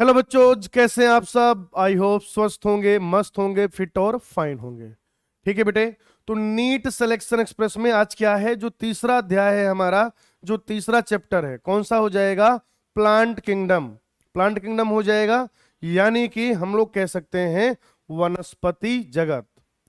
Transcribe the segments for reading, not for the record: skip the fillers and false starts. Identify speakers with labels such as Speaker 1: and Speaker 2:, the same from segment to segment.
Speaker 1: Hello बच्चों, कैसे हैं आप सब। आई होप स्वस्थ होंगे, मस्त होंगे, फिट और फाइन होंगे। ठीक है बेटे। तो नीट सिलेक्शन एक्सप्रेस में आज क्या है, जो तीसरा अध्याय है हमारा, जो तीसरा चैप्टर है, कौन सा हो जाएगा? Plant kingdom. प्लांट किंगडम हो जाएगा, यानी कि हम लोग कह सकते हैं वनस्पति जगत।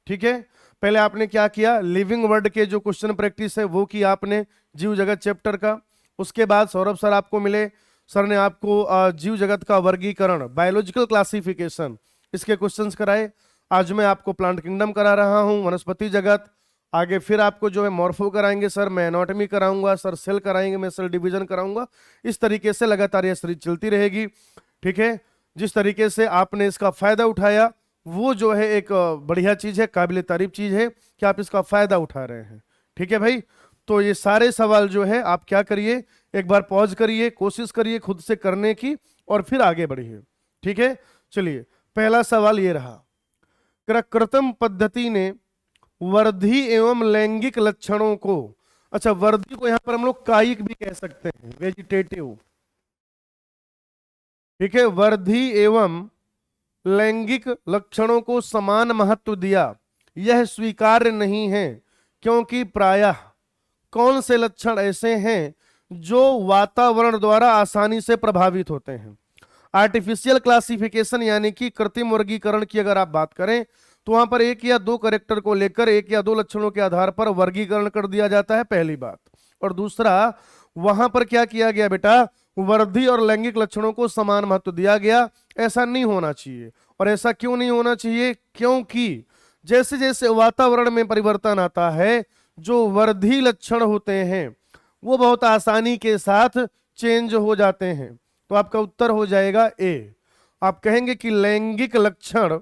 Speaker 1: ठीक है। पहले आपने क्या किया, लिविंग वर्ड के जो क्वेश्चन प्रैक्टिस है वो की आपने, जीव जगत चैप्टर का। उसके बाद सौरभ सर आपको मिले, सर ने आपको जीव जगत का वर्गीकरण, बायोलॉजिकल क्लासिफिकेशन, इसके क्वेश्चंस कराए। आज मैं आपको प्लांट किंगडम करा रहा हूं, वनस्पति जगत। आगे फिर आपको जो है मॉर्फो कराएंगे सर, मैं एनाटॉमी कराऊंगा सर, सेल कराएंगे, मैं सेल डिवीजन कराऊंगा। इस तरीके से लगातार यह सीरीज चलती रहेगी। ठीक है। जिस तरीके से आपने इसका फायदा उठाया वो जो है एक बढ़िया चीज है, काबिल तारीफ चीज है कि आप इसका फायदा उठा रहे हैं। ठीक है भाई। तो ये सारे सवाल जो है आप क्या करिए, एक बार पॉज करिए, कोशिश करिए खुद से करने की और फिर आगे बढ़िए। ठीक है। चलिए, पहला सवाल ये रहा। कृत्रिम पद्धति ने वर्धी एवं लैंगिक लक्षणों को, अच्छा वर्धी को यहां पर हम लोग कायिक भी कह सकते हैं, वेजिटेटिव। ठीक है। वर्धी एवं लैंगिक लक्षणों को समान महत्व दिया, यह स्वीकार्य नहीं है, क्योंकि प्रायः कौन से लक्षण ऐसे हैं जो वातावरण द्वारा आसानी से प्रभावित होते हैं। आर्टिफिशियल क्लासिफिकेशन यानी कि कृत्रिम वर्गीकरण की अगर आप बात करें तो वहां पर एक या दो कैरेक्टर को लेकर एक या दो लक्षणों के आधार पर वर्गीकरण कर दिया जाता है, पहली बात। और दूसरा, वहां पर क्या किया गया बेटा, वर्धी और लैंगिक लक्षणों को समान महत्व दिया गया। ऐसा नहीं होना चाहिए। और ऐसा क्यों नहीं होना चाहिए? क्योंकि जैसे जैसे वातावरण में परिवर्तन आता है, जो वर्धी लक्षण होते हैं वो बहुत आसानी के साथ चेंज हो जाते हैं। तो आपका उत्तर हो जाएगा ए। आप कहेंगे कि लैंगिक लक्षण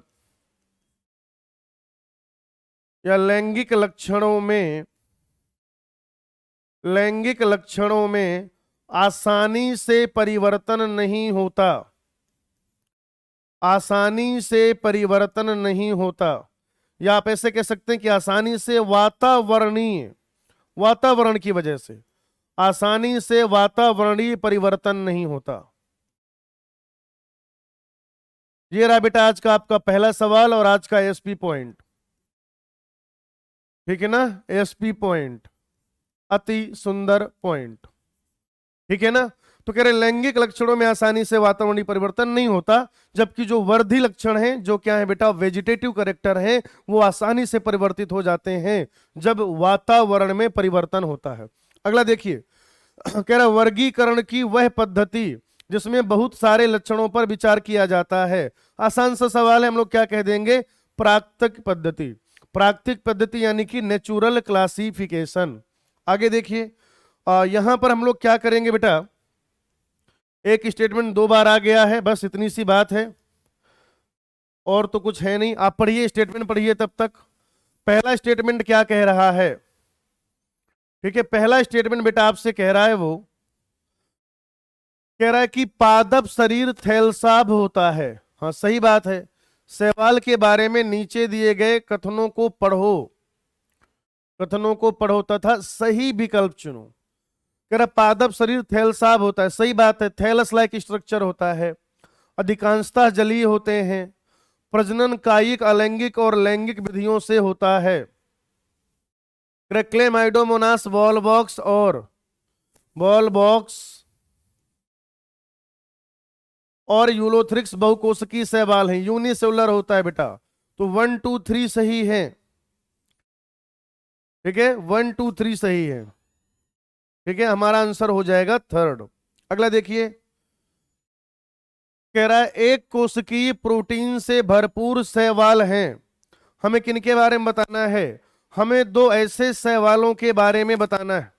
Speaker 1: या लैंगिक लक्षणों में आसानी से परिवर्तन नहीं होता, आसानी से परिवर्तन नहीं होता। या आप ऐसे कह सकते हैं कि आसानी से वातावरण की वजह से आसानी से वातावरणीय परिवर्तन नहीं होता। ये रहा बेटा आज का आपका पहला सवाल और आज का एसपी पॉइंट। ठीक है ना, एसपी पॉइंट, अति सुंदर पॉइंट। ठीक है ना। तो कह रहे लैंगिक लक्षणों में आसानी से वातावरणीय परिवर्तन नहीं होता, जबकि जो वर्धी लक्षण हैं, जो क्या है बेटा, वेजिटेटिव कैरेक्टर है, वो आसानी से परिवर्तित हो जाते हैं जब वातावरण में परिवर्तन होता है। अगला देखिए, कह रहा वर्गीकरण की वह पद्धति जिसमें बहुत सारे लक्षणों पर विचार किया जाता है। आसान सा सवाल है, हम लोग क्या कह देंगे, प्राकृतिक पद्धति। प्राकृतिक पद्धति यानी कि नेचुरल क्लासिफिकेशन। आगे देखिए, यहां पर हम लोग क्या करेंगे बेटा, एक स्टेटमेंट दो बार आ गया है, बस इतनी सी बात है और तो कुछ है नहीं। आप पढ़िए, स्टेटमेंट पढ़िए तब तक। पहला स्टेटमेंट क्या कह रहा है? ठीक है, पहला स्टेटमेंट बेटा आपसे कह रहा है, वो कह रहा है कि पादप शरीर थैलसाब होता है। हाँ सही बात है। सवाल के बारे में नीचे दिए गए कथनों को पढ़ो, कथनों को पढ़ो तथा सही विकल्प चुनो। कह रहा पादप शरीर थैलसाब होता है, सही बात है। थैलस लाइक स्ट्रक्चर होता है, अधिकांशतः जलीय होते हैं, प्रजनन कायिक, अलैंगिक और लैंगिक विधियों से होता है। क्लेमाइडोमोनास बॉल बॉक्स और यूलोथ्रिक्स बहुकोशिकीय शैवाल हैं, यूनिसेलुलर होता है बेटा। तो 1 2 3 सही है। ठीक है, 1 2 3 सही है। ठीक है, हमारा आंसर हो जाएगा थर्ड। अगला देखिए, कह रहा है एक कोशिकीय प्रोटीन से भरपूर शैवाल हैं। हमें किनके बारे में बताना है? हमें दो ऐसे शैवालों के बारे में बताना है,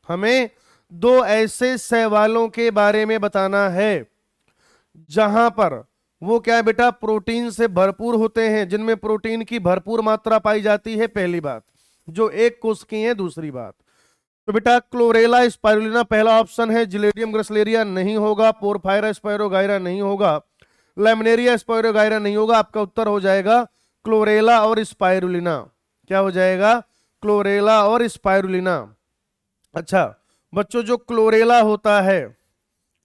Speaker 1: हमें दो ऐसे शैवालों के बारे में बताना है जहां पर वो क्या है बेटा, प्रोटीन से भरपूर होते हैं, जिनमें प्रोटीन की भरपूर मात्रा पाई जाती है, पहली बात, जो एक कोशिकीय है। दूसरी बात, तो बेटा क्लोरेला स्पाइरुलिना पहला ऑप्शन है, जिलेडियम ग्रसलेरिया नहीं होगा, पोरफायरा स्पायरोगायरा नहीं होगा, लैमिनेरिया स्पायरोगायरा नहीं होगा। आपका उत्तर हो जाएगा क्लोरेला और स्पाइरुलिना। क्या हो जाएगा? क्लोरेला और स्पाइरुलिना। अच्छा बच्चों, जो क्लोरेला होता है,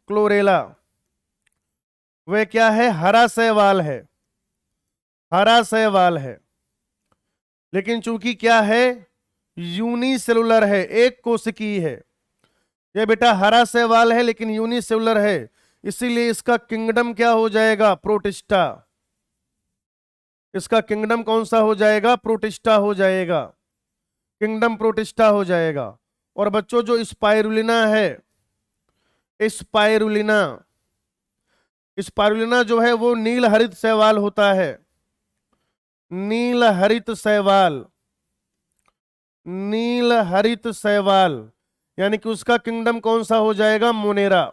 Speaker 1: क्लोरेला वह क्या है? हरा शैवाल है, हरा शैवाल है। लेकिन चूंकि क्या है? यूनिसेलुलर है, एक कोशिकीय है। ये बेटा हरा शैवाल है लेकिन यूनिसेलुलर है, इसीलिए इसका किंगडम क्या हो जाएगा? प्रोटिस्टा। इसका किंगडम कौन सा हो जाएगा? प्रोटिस्टा हो जाएगा, किंगडम प्रोटिस्टा हो जाएगा। और बच्चों जो स्पाइरुलिना है, स्पाइरुलिना, स्पाइरुलिना जो है वो नील हरित शैवाल होता है, नील हरित शैवाल, नील हरित शैवाल। यानी कि उसका किंगडम कौन सा हो जाएगा? मोनेरा।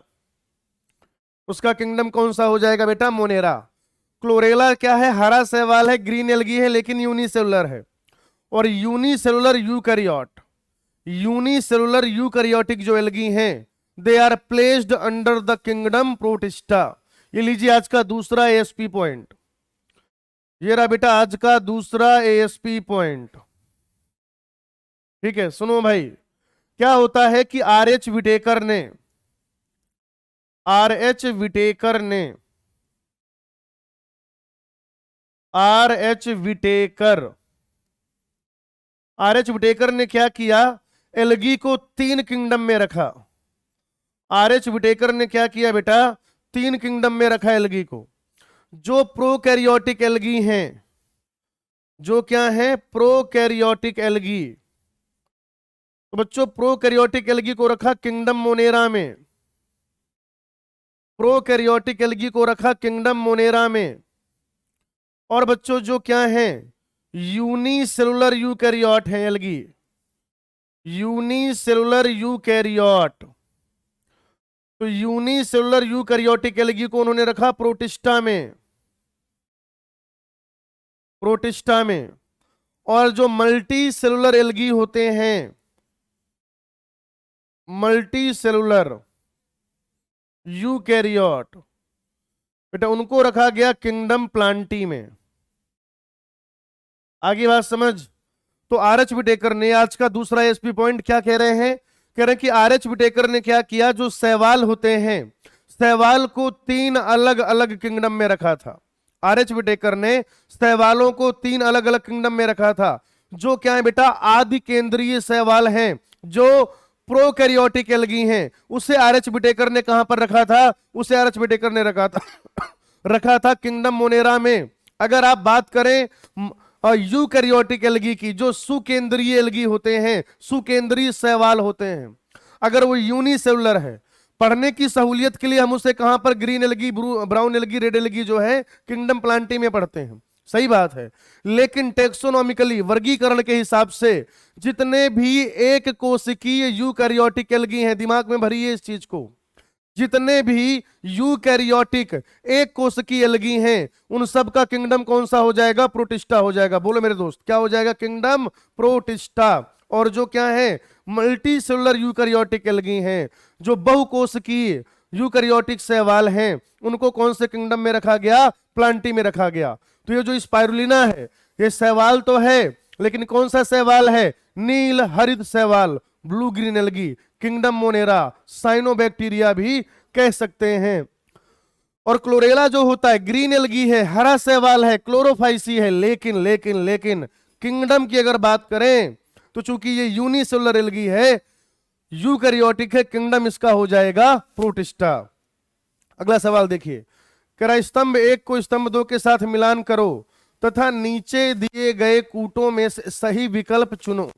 Speaker 1: उसका किंगडम कौन सा हो जाएगा बेटा? मोनेरा। क्लोरेला क्या है? हरा शैवाल है, ग्रीन एल्गी है लेकिन यूनिसेलुलर है। और यूनिसेलुलर यूकैरियोट, यूनिसेलुलर यूकैरियोटिक जो एल्गी हैं, they are placed under the kingdom Protista. ये लीजिए आज का दूसरा एएसपी पॉइंट, ये रहा बेटा आज का दूसरा एएसपी पॉइंट। ठीक है, सुनो भाई, क्या होता है कि आर.एच. विटेकर ने, आर.एच. विटेकर ने, आर.एच. Whittaker, R H. विटेकर ने क्या किया? एल्गी को 3 किंगडम में रखा। आर.एच. विटेकर ने क्या किया बेटा? 3 किंगडम में रखा एल्गी को। जो प्रोकैरियोटिक एल्गी हैं, जो क्या है? Prokaryotic algae. तो बच्चों प्रोकैरियोटिक एल्गी को रखा किंगडम मोनेरा में, प्रोकैरियोटिक एल्गी को रखा किंगडम मोनेरा में। और बच्चों जो क्या है? यूनिसेलुलर यूकैरियोट है एल्गी, यूनिसेलुलर यूकैरियोट। तो यूनिसेलुलर यूकैरियोटिक एल्गी को उन्होंने रखा प्रोटिस्टा में, प्रोटिस्टा में। और जो मल्टी सेलुलर एल्गी होते हैं, मल्टी सेलुलर यूकैरियोट, बेटा उनको रखा गया किंगडम प्लांटी में। आगे बात समझ? तो आर.एच. विटेकर ने, आज का दूसरा एसपी पॉइंट क्या कह रहे हैं? कह रहे हैं कि आर.एच. विटेकर ने क्या किया? जो शैवाल होते हैं, शैवाल को 3 अलग अलग किंगडम में रखा था। आर.एच. विटेकर ने शैवालों को 3 अलग अलग किंगडम में रखा था। जो क्या है बेटा? आदि केंद्रीय शैवाल हैं, जो प्रोकैरियोटिक एल्गी हैं। उसे आर.एच. विटेकर ने कहां पर रखा था? उसे आर.एच. विटेकर ने रखा था रखा था किंगडम मोनेरा में। अगर आप बात करें और यूकैरियोटिक एल्गी की, जो सुकेंद्रीय एल्गी होते हैं, सुकेंद्रीय शैवाल होते हैं, अगर वो यूनिसेलुलर है, पढ़ने की सहूलियत के लिए हम उसे कहां पर? Green algae, brown algae, red algae जो है किंगडम प्लांटी में पढ़ते हैं। सही बात है। लेकिन टेक्सोनॉमिकली, वर्गीकरण के हिसाब से, जितने भी एक कोशिकीय यूकैरियोटिक एल्गी हैं, दिमाग में भरिए इस चीज को, जितने भी यूकैरियोटिक एक कोशिकीय एल्गी हैं, उन सब का किंगडम कौन सा हो जाएगा? प्रोटिस्टा हो जाएगा। बोलो मेरे दोस्त, क्या हो जाएगा? Kingdom protista. और जो क्या है? मल्टी सेलुलर यूकैरियोटिक एल्गी हैं, जो बहुकोशिकीय यूकैरियोटिक शैवाल हैं, उनको कौन से किंगडम में रखा गया? प्लांटी में रखा गया। तो ये जो स्पाइरुलिना है, ये शैवाल तो है, लेकिन कौन सा शैवाल है? नील हरित शैवाल, blue green algae, kingdom Monera, cyanobacteria भी कह सकते हैं। और क्लोरेला जो होता है ग्रीन एल्गी है, हरा शैवाल है, क्लोरोफाइसी है। लेकिन लेकिन लेकिन किंगडम की अगर बात करें तो चूंकि ये यूनिसेलुलर एल्गी है, यूकैरियोटिक है, किंगडम इसका हो जाएगा प्रोटिस्टा। अगला सवाल देखिए, कह रहा स्तंभ 1 को स्तंभ 2 के साथ मिलान करो तथा नीचे दिए गए कूटों में से सही विकल्प चुनो।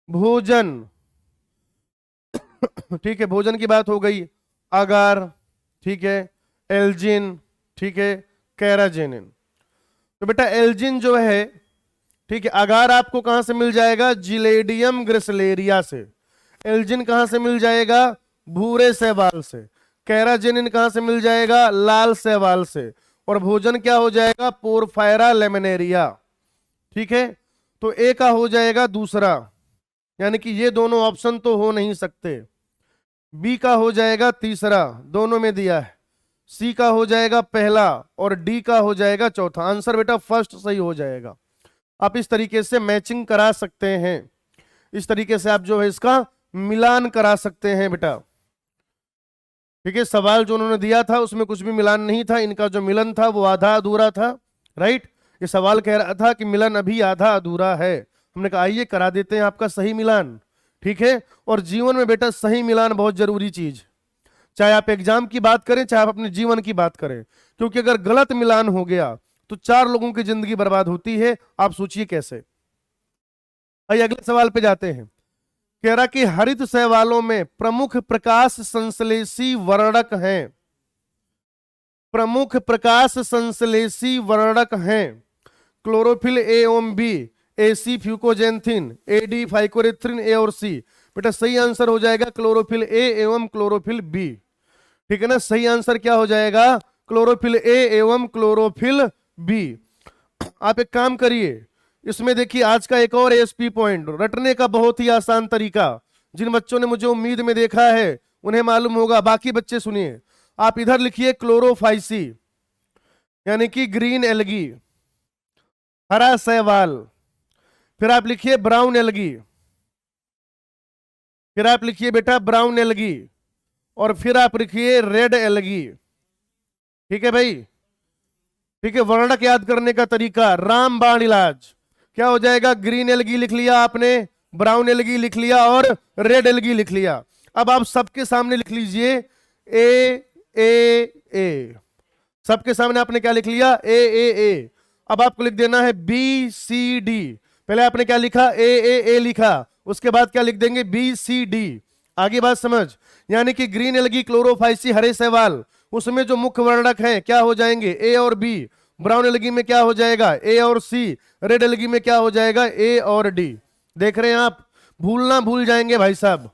Speaker 1: भोजन, ठीक है, भोजन की बात हो गई। अगार, ठीक है, एल्जिन, ठीक है, कैराजेनिन। तो बेटा एल्जिन जो है, ठीक है, अगार आपको कहां से मिल जाएगा? जिलेडियम ग्रेसिलेरिया से। एल्जिन कहां से मिल जाएगा? भूरे शैवाल से। कैराजेनिन कहां से मिल जाएगा? लाल शैवाल से। और भोजन क्या हो जाएगा? Porphyra laminaria. ठीक है, तो ए का हो जाएगा दूसरा, यानी कि ये दोनों ऑप्शन तो हो नहीं सकते। बी का हो जाएगा तीसरा, दोनों में दिया है। सी का हो जाएगा पहला और डी का हो जाएगा चौथा। आंसर बेटा फर्स्ट सही हो जाएगा। आप इस तरीके से मैचिंग करा सकते हैं, इस तरीके से आप जो है इसका मिलान करा सकते हैं बेटा। ठीक है, सवाल जो उन्होंने दिया था उसमें कुछ भी मिलान नहीं था, इनका जो मिलन था वो आधा अधूरा था। राइट, ये सवाल कह रहा था कि मिलन अभी आधा अधूरा है। हमने कहा आइए करा देते हैं आपका सही मिलान। ठीक है, और जीवन में बेटा सही मिलान बहुत जरूरी चीज, चाहे आप एग्जाम की बात करें चाहे आप अपने जीवन की बात करें, क्योंकि अगर गलत मिलान हो गया तो 4 लोगों की जिंदगी बर्बाद होती है। आप सोचिए कैसे। आइए अगले सवाल पे जाते हैं। कह रहा कि हरित शैवालों में प्रमुख प्रकाश संश्लेषी वर्णक हैं, प्रमुख प्रकाश संश्लेषी वर्णक हैं क्लोरोफिल ए एवं बी, एसी फ्यूकोजेंथिन, एडी फाइकोरेथ्रिन ए और सी। बेटा सही आंसर हो जाएगा क्लोरोफिल ए एवं क्लोरोफिल बी। ठीक है ना, सही आंसर क्या हो जाएगा, क्लोरोफिल ए एवं क्लोरोफिल बी। आप एक काम करिए, इसमें देखिए आज का एक और एएसपी पॉइंट, रटने का बहुत ही आसान तरीका। जिन बच्चों ने मुझे उम्मीद में देखा है उन्हें मालूम होगा, बाकी बच्चे सुनिए। आप इधर लिखिए क्लोरोफाइसी यानी कि ग्रीन एल्गी, हरा शैवाल, फिर आप लिखिए ब्राउन एल्गी, फिर आप लिखिए बेटा ब्राउन एल्गी, और फिर आप लिखिए रेड एल्गी। ठीक है भाई, ठीक है। वर्णक याद करने का तरीका, रामबाण इलाज। क्या हो जाएगा, ग्रीन एल्गी लिख लिया आपने, ब्राउन एल्गी लिख लिया और रेड एल्गी लिख लिया। अब आप सबके सामने लिख लीजिए ए, सबके सामने आपने क्या लिख लिया, ए। अब आपको लिख देना है बी सी डी। पहले आपने क्या लिखा, ए लिखा, उसके बाद क्या लिख देंगे, बी सी डी। आगे बात समझ, यानी कि ग्रीन एल्गी क्लोरोफाइसी हरे शैवाल, उसमें जो मुख्य वर्णक हैं क्या हो जाएंगे, ए और बी। ब्राउन एल्गी में क्या हो जाएगा, ए और सी। रेड एल्गी में क्या हो जाएगा, ए और डी। देख रहे हैं आप, भूलना भूल जाएंगे भाई साहब।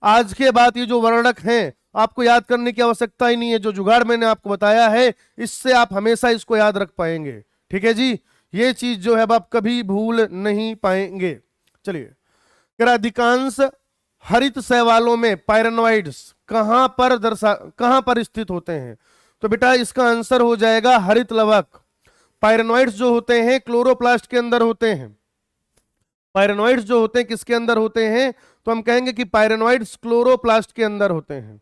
Speaker 1: आज के बाद ये जो वर्णक हैं आपको याद करने की आवश्यकता ही नहीं है, जो जुगाड़ मैंने आपको बताया है इससे आप हमेशा इसको याद रख पाएंगे। ठीक है जी, ये चीज जो है अब आप कभी भूल नहीं पाएंगे। चलिए, अधिकांश हरित शैवालों में पायरेनोइड्स कहां पर स्थित होते हैं, तो बेटा इसका आंसर हो जाएगा हरित लवक। पायरेनोइड्स जो होते हैं क्लोरोप्लास्ट के अंदर होते हैं। पायरेनोइड्स जो होते हैं किसके अंदर होते हैं, तो हम कहेंगे कि पायरेनोइड्स क्लोरोप्लास्ट के अंदर होते हैं।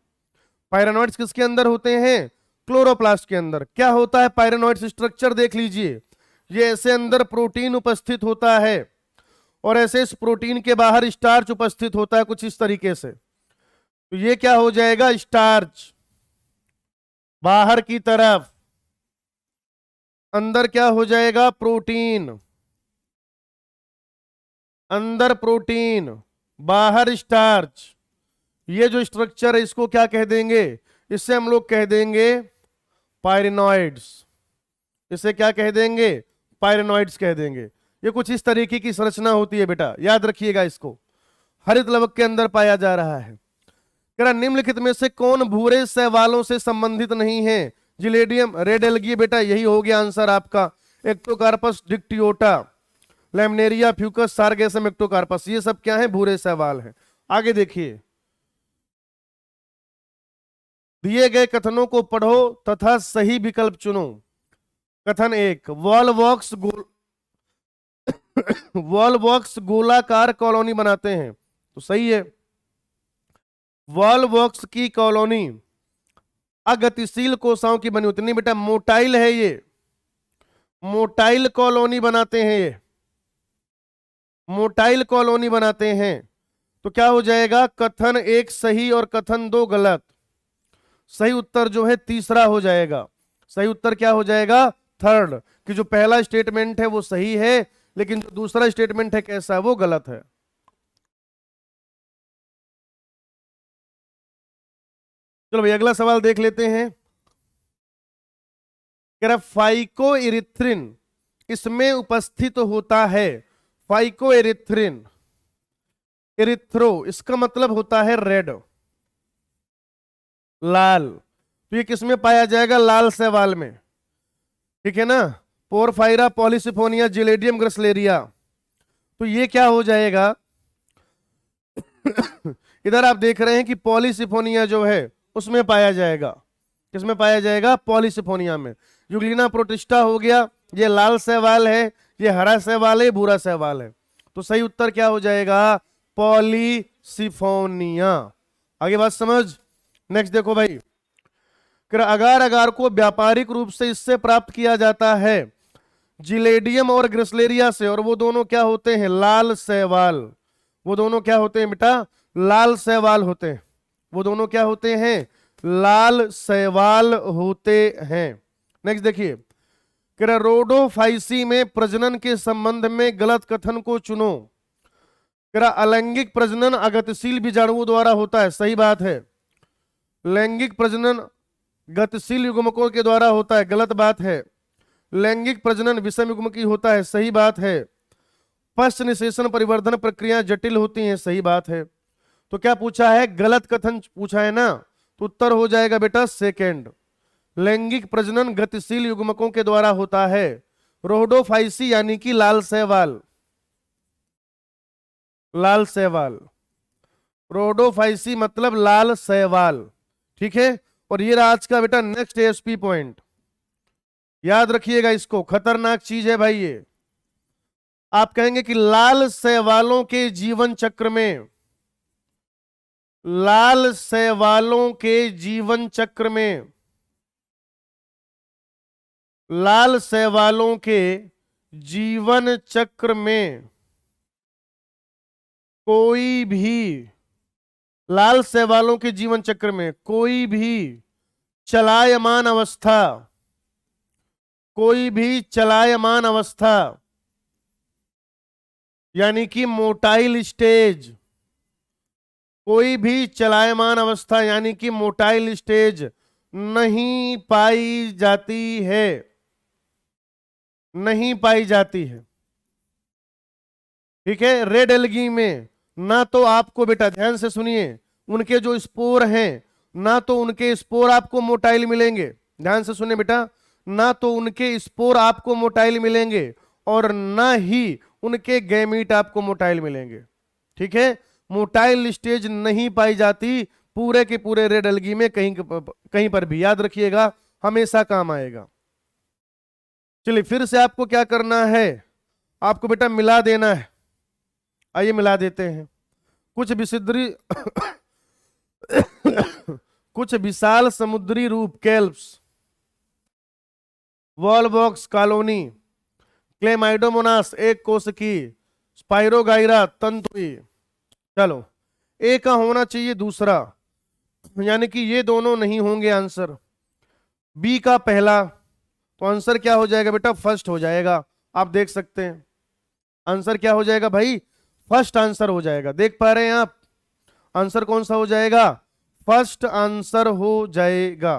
Speaker 1: पायरेनोइड्स किसके अंदर होते हैं, क्लोरोप्लास्ट के अंदर। क्या होता है पायरेनोइड्स, स्ट्रक्चर देख लीजिए, ये ऐसे अंदर प्रोटीन उपस्थित होता है और ऐसे इस प्रोटीन के बाहर स्टार्च उपस्थित होता है कुछ इस तरीके से। तो ये क्या हो जाएगा, स्टार्च बाहर की तरफ, अंदर क्या हो जाएगा, प्रोटीन, अंदर प्रोटीन बाहर स्टार्च। ये जो स्ट्रक्चर है इसको क्या कह देंगे, इससे हम लोग कह देंगे पायरेनोइड्स। इसे क्या कह देंगे, पायरेनोइड्स कह देंगे। ये कुछ इस तरीके की संरचना होती है बेटा, याद रखिएगा इसको। हरित लवक के अंदर पाया जा रहा है। निम्नलिखित में से कौन भूरे शैवालों से संबंधित नहीं है, जिलेडियम, रेड एल्गी। बेटा यही हो गया आंसर आपका, Ectocarpus Dictyota, Laminaria, Fucus, Sargassum, Ectocarpus, ये सब क्या है, भूरे शैवाल हैं। आगे देखिए, दिए गए कथनों को पढ़ो तथा सही विकल्प चुनो। कथन 1, वॉलवॉक्स गोलाकार कॉलोनी बनाते हैं, तो सही है। वॉलवॉक्स की कॉलोनी अगतिशील कोशिकाओं की बनी होती नहीं बेटा, मोटाइल है ये, मोटाइल कॉलोनी बनाते हैं, ये मोटाइल कॉलोनी बनाते हैं। तो क्या हो जाएगा, कथन 1 सही और कथन 2 गलत। सही उत्तर जो है तीसरा हो जाएगा। सही उत्तर क्या हो जाएगा, थर्ड, कि जो पहला स्टेटमेंट है वो सही है लेकिन जो दूसरा स्टेटमेंट है कैसा है, वो गलत है। चलो भाई अगला सवाल देख लेते हैं। फाइकोइरिथ्रिन इसमें उपस्थित होता है, फाइकोइरिथ्रिन, इरिथ्रो इसका मतलब होता है रेड, लाल। तो ये किसमें पाया जाएगा, लाल शैवाल में। ठीक है ना, पोरफायरा, पॉलीसिफोनिया, जिलेडियम, ग्रसलेरिया। तो ये क्या हो जाएगा इधर आप देख रहे हैं कि पॉलीसिफोनिया जो है उसमें पाया जाएगा। किसमें पाया जाएगा, पॉलीसिफोनिया में। यूग्लिना प्रोटिस्टा हो गया, ये लाल शैवाल है, ये हरा शैवाल है, भूरा शैवाल है। तो सही उत्तर क्या हो जाएगा, पॉलीसिफोनिया। आगे बात समझ। नेक्स्ट देखो भाई, अगार अगार को व्यापारिक रूप से इससे प्राप्त किया जाता है जिलेडियम और ग्रिसलेरिया से, और वो दोनों क्या होते हैं? लाल शैवाल। वो दोनों क्या होते हैं बेटा? लाल शैवाल होते हैं। वो दोनों क्या होते हैं? लाल शैवाल होते हैं। नेक्स्ट देखिए, रोडोफाइसी में प्रजनन के संबंध में गलत कथन को चुनो। अलैंगिक प्रजनन अगतिशील बीजाणुओं द्वारा होता है, सही बात है। लैंगिक प्रजनन गतिशील युग्मकों के द्वारा होता है, गलत बात है। लैंगिक प्रजनन विषम युग्मकी होता है, सही बात है। पश्च निषेचन परिवर्धन प्रक्रिया जटिल होती हैं, सही बात है। तो क्या पूछा है? गलत कथन पूछा है ना, तो उत्तर हो जाएगा बेटा सेकेंड। लैंगिक प्रजनन गतिशील युग्मकों के द्वारा होता है। रोडोफाइसी यानी कि लाल शैवाल, लाल शैवाल। रोडोफाइसी मतलब लाल शैवाल, ठीक है। और ये रहा आज का बेटा नेक्स्ट एएसपी पॉइंट, याद रखिएगा इसको, खतरनाक चीज है भाई ये। आप कहेंगे कि लाल शैवालों के जीवन चक्र में, लाल शैवालों के जीवन चक्र में, लाल शैवालों के जीवन चक्र में कोई भी, लाल शैवालों के जीवन चक्र में कोई भी चलायमान अवस्था, कोई भी चलायमान अवस्था यानी कि मोटाइल स्टेज, कोई भी चलायमान अवस्था यानी कि मोटाइल स्टेज नहीं पाई जाती है, नहीं पाई जाती है, ठीक है। रेड एल्गी में ना तो आपको, बेटा ध्यान से सुनिए, उनके जो स्पोर हैं, ना तो उनके स्पोर आपको मोटाइल मिलेंगे, ध्यान से सुनिए बेटा, ना तो उनके स्पोर आपको मोटाइल मिलेंगे और ना ही उनके गैमीट आपको मोटाइल मिलेंगे, ठीक है। मोटाइल स्टेज नहीं पाई जाती पूरे के पूरे रेड एल्गी में, कहीं पर भी, याद रखिएगा, हमेशा काम आएगा। चलिए फिर से आपको क्या करना है? आपको बेटा मिला देना है। आइए मिला देते हैं। कुछ विसिद्री कुछ विशाल समुद्री रूप कैल्प्स, वॉलबॉक्स कॉलोनी, क्लेमाइडोमोनास एक कोशिकी, स्पाइरोगाइरा तंतुई। चलो ए का होना चाहिए दूसरा, यानी कि ये दोनों नहीं होंगे आंसर। बी का पहला, तो आंसर क्या हो जाएगा बेटा? फर्स्ट हो जाएगा। आप देख सकते हैं आंसर क्या हो जाएगा भाई? फर्स्ट आंसर हो जाएगा। देख पा रहे हैं आप? आंसर कौन सा हो जाएगा? फर्स्ट आंसर हो जाएगा।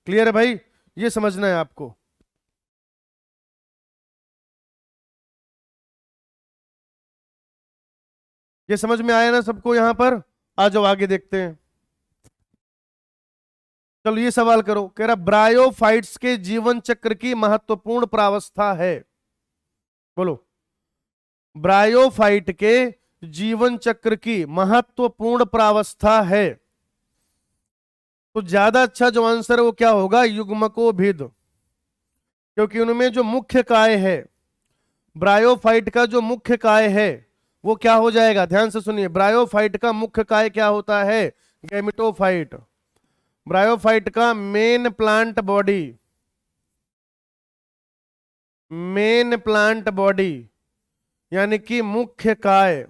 Speaker 1: क्लियर है भाई? ये समझना है आपको। ये समझ में आया ना सबको? यहां पर आ जाओ, आगे देखते हैं। चलो ये सवाल करो, कह रहा ब्रायोफाइट्स के जीवन चक्र की महत्वपूर्ण प्रावस्था है। बोलो, ब्रायोफाइट के जीवन चक्र की महत्वपूर्ण प्रावस्था है। तो ज्यादा अच्छा जो आंसर है वो क्या होगा? युग्मकोभिद, क्योंकि उनमें जो मुख्य काय है, ब्रायोफाइट का जो मुख्य काय है वो क्या हो जाएगा? ध्यान से सुनिए, ब्रायोफाइट का मुख्य काय क्या होता है? गैमेटोफाइट। ब्रायोफाइट का main plant body, main plant body यानी कि मुख्य काय,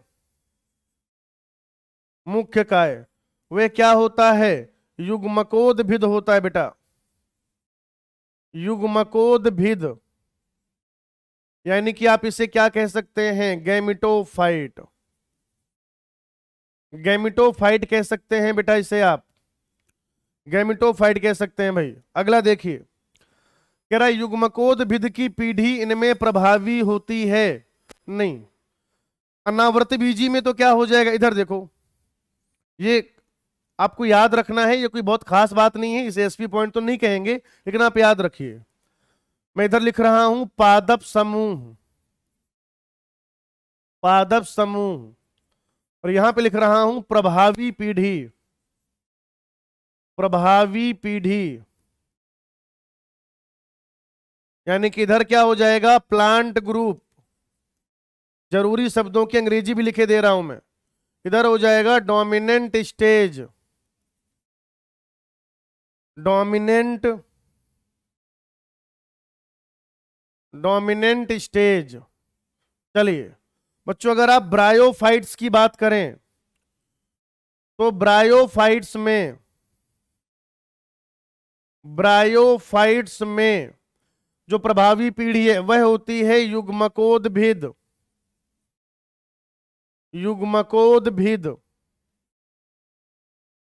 Speaker 1: मुख्य काय वे क्या होता है? युग्मकोद्भिद होता है बेटा, युग्मकोद्भिद। यानी कि आप इसे क्या कह सकते हैं? गैमेटोफाइट, गैमेटोफाइट कह सकते हैं बेटा इसे आप, गैमेटोफाइट कह सकते हैं भाई। अगला देखिए, कह रहा युग्मकोद्भिद की पीढ़ी इनमें प्रभावी होती है नहीं। अनावृत बीजी में तो क्या हो जाएगा? इधर देखो, ये आपको याद रखना है, ये कोई बहुत खास बात नहीं है, इसे एसपी पॉइंट तो नहीं कहेंगे, लेकिन आप याद रखिए। मैं इधर लिख रहा हूं पादप समूह, पादप समूह, और यहां पे लिख रहा हूं प्रभावी पीढ़ी, प्रभावी पीढ़ी। यानी कि इधर क्या हो जाएगा? Plant group. जरूरी शब्दों की अंग्रेजी भी लिखे दे रहा हूं मैं। इधर हो जाएगा डोमिनेंट स्टेज, डोमिनेंट स्टेज। चलिए बच्चों, अगर आप ब्रायोफाइट्स की बात करें तो ब्रायोफाइट्स में जो प्रभावी पीढ़ी है वह होती है युग्मकोद्भिद।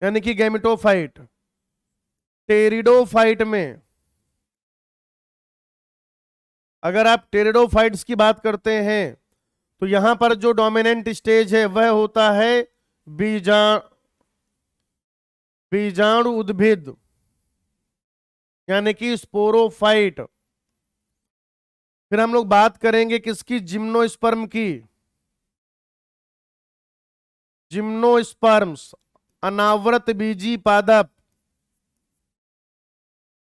Speaker 1: यानी कि गैमेटोफाइट। टेरिडोफाइट में, अगर आप टेरिडोफाइट्स की बात करते हैं तो यहां पर जो डोमिनेंट स्टेज है वह होता है बीजाणु उद्भिद, यानी कि स्पोरोफाइट। फिर हम लोग बात करेंगे किसकी? जिम्नोस्पर्म की। जिम्नोस्पर्म्स अनावृत बीजी पादप,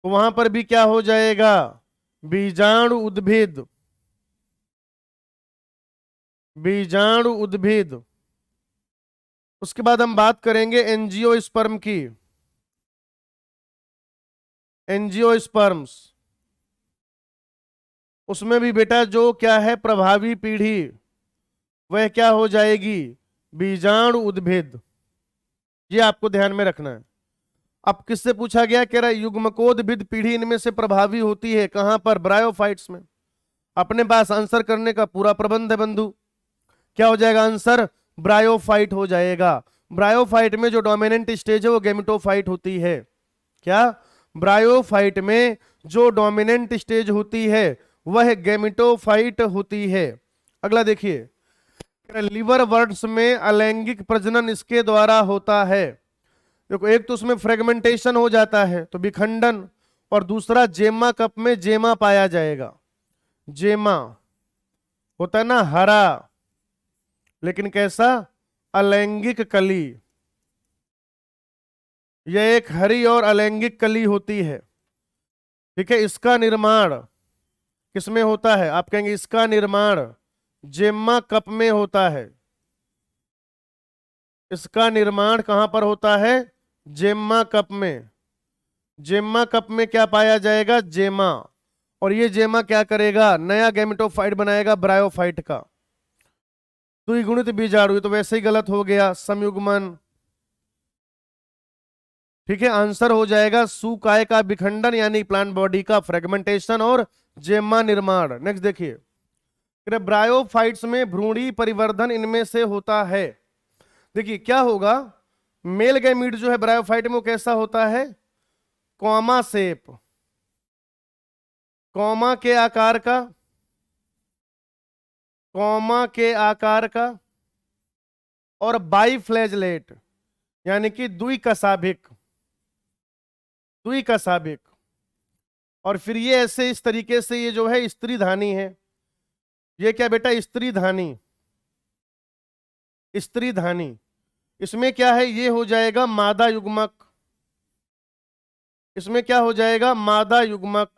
Speaker 1: तो वहां पर भी क्या हो जाएगा? बीजाणु उद्भिद। उसके बाद हम बात करेंगे एंजियोस्पर्म की। एंजियोस्पर्म्स, उसमें भी बेटा जो क्या है प्रभावी पीढ़ी वह क्या हो जाएगी? बीजाणु उद्भिद। ये आपको ध्यान में रखना है। अब किससे पूछा गया? कह रहा है युग्मकोद्भिद पीढ़ी इनमें से प्रभावी होती है। कहां पर? ब्रायोफाइट्स में। अपने पास आंसर करने का पूरा प्रबंध है बंधु। क्या हो जाएगा आंसर? ब्रायोफाइट हो जाएगा। ब्रायोफाइट में जो डोमिनेंट स्टेज है वो गैमेटोफाइट होती है। क्या? ब्रायोफाइट में जो डोमिनेंट स्टेज होती है वह गैमेटोफाइट होती है। अगला देखिए, लिवर वर्ड्स में अलैंगिक प्रजनन इसके द्वारा होता है। देखो, एक तो उसमें फ्रेगमेंटेशन हो जाता है तो विखंडन, और दूसरा जेमा कप में जेमा पाया जाएगा। जेमा होता है ना हरा, लेकिन कैसा? अलैंगिक कली। यह एक हरी और अलैंगिक कली होती है। ठीक है, इसका निर्माण किसमें होता है? आप कहेंगे इसका निर्माण जेमा कप में होता है। इसका निर्माण कहां पर होता है? जेमा कप में। जेमा कप में क्या पाया जाएगा? जेमा। और ये जेमा क्या करेगा? नया गैमेटोफाइट बनाएगा ब्रायोफाइट का। द्विगुणित बीजाणु, तो वैसे ही गलत हो गया, संयुग्मन। ठीक है, आंसर हो जाएगा सुकाय का विखंडन यानी प्लांट बॉडी का फ्रेगमेंटेशन और जेमा निर्माण। नेक्स्ट देखिए, ब्रायोफाइट्स में भ्रूणी परिवर्धन इनमें से होता है। देखिए क्या होगा, मेल गैमीट जो है ब्रायोफाइट में वो कैसा होता है? कॉमा शेप, कॉमा के आकार का, कॉमा के आकार का, और बाईफ्लैजलेट यानी कि द्विकशाभिक। द्विकशाभिक। और फिर ये ऐसे इस तरीके से ये जो है स्त्रीधानी है। ये क्या बेटा? स्त्रीधानी। स्त्रीधानी। इसमें क्या है? ये हो जाएगा मादा युग्मक। इसमें क्या हो जाएगा? मादा युग्मक।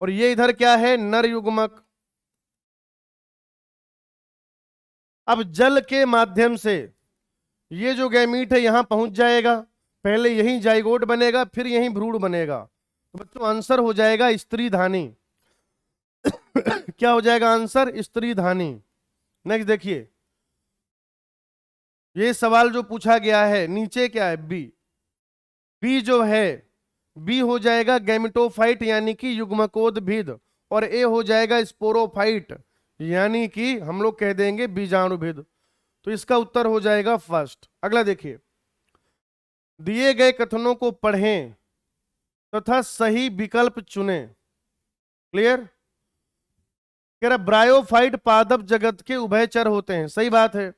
Speaker 1: और ये इधर क्या है? नर युग्मक। अब जल के माध्यम से ये जो गैमीट है यहां पहुंच जाएगा। पहले यहीं जाइगोट बनेगा, फिर यहीं भ्रूण बनेगा। तो बच्चों आंसर हो जाएगा स्त्रीधानी। क्या हो जाएगा आंसर? स्त्रीधानी। नेक्स्ट देखिए, ये सवाल जो पूछा गया है नीचे क्या है? बी। बी जो है, बी हो जाएगा गैमेटोफाइट यानी कि युग्मकोद्भिद, और ए हो जाएगा स्पोरोफाइट यानी कि हम लोग कह देंगे बीजाणुभिद। तो इसका उत्तर हो जाएगा फर्स्ट। अगला देखिए, दिए गए कथनों को पढ़ें तथा सही विकल्प चुनें। क्लियर? कह रहा ब्रायोफाइट पादप जगत के उभयचर होते हैं। सही बात है,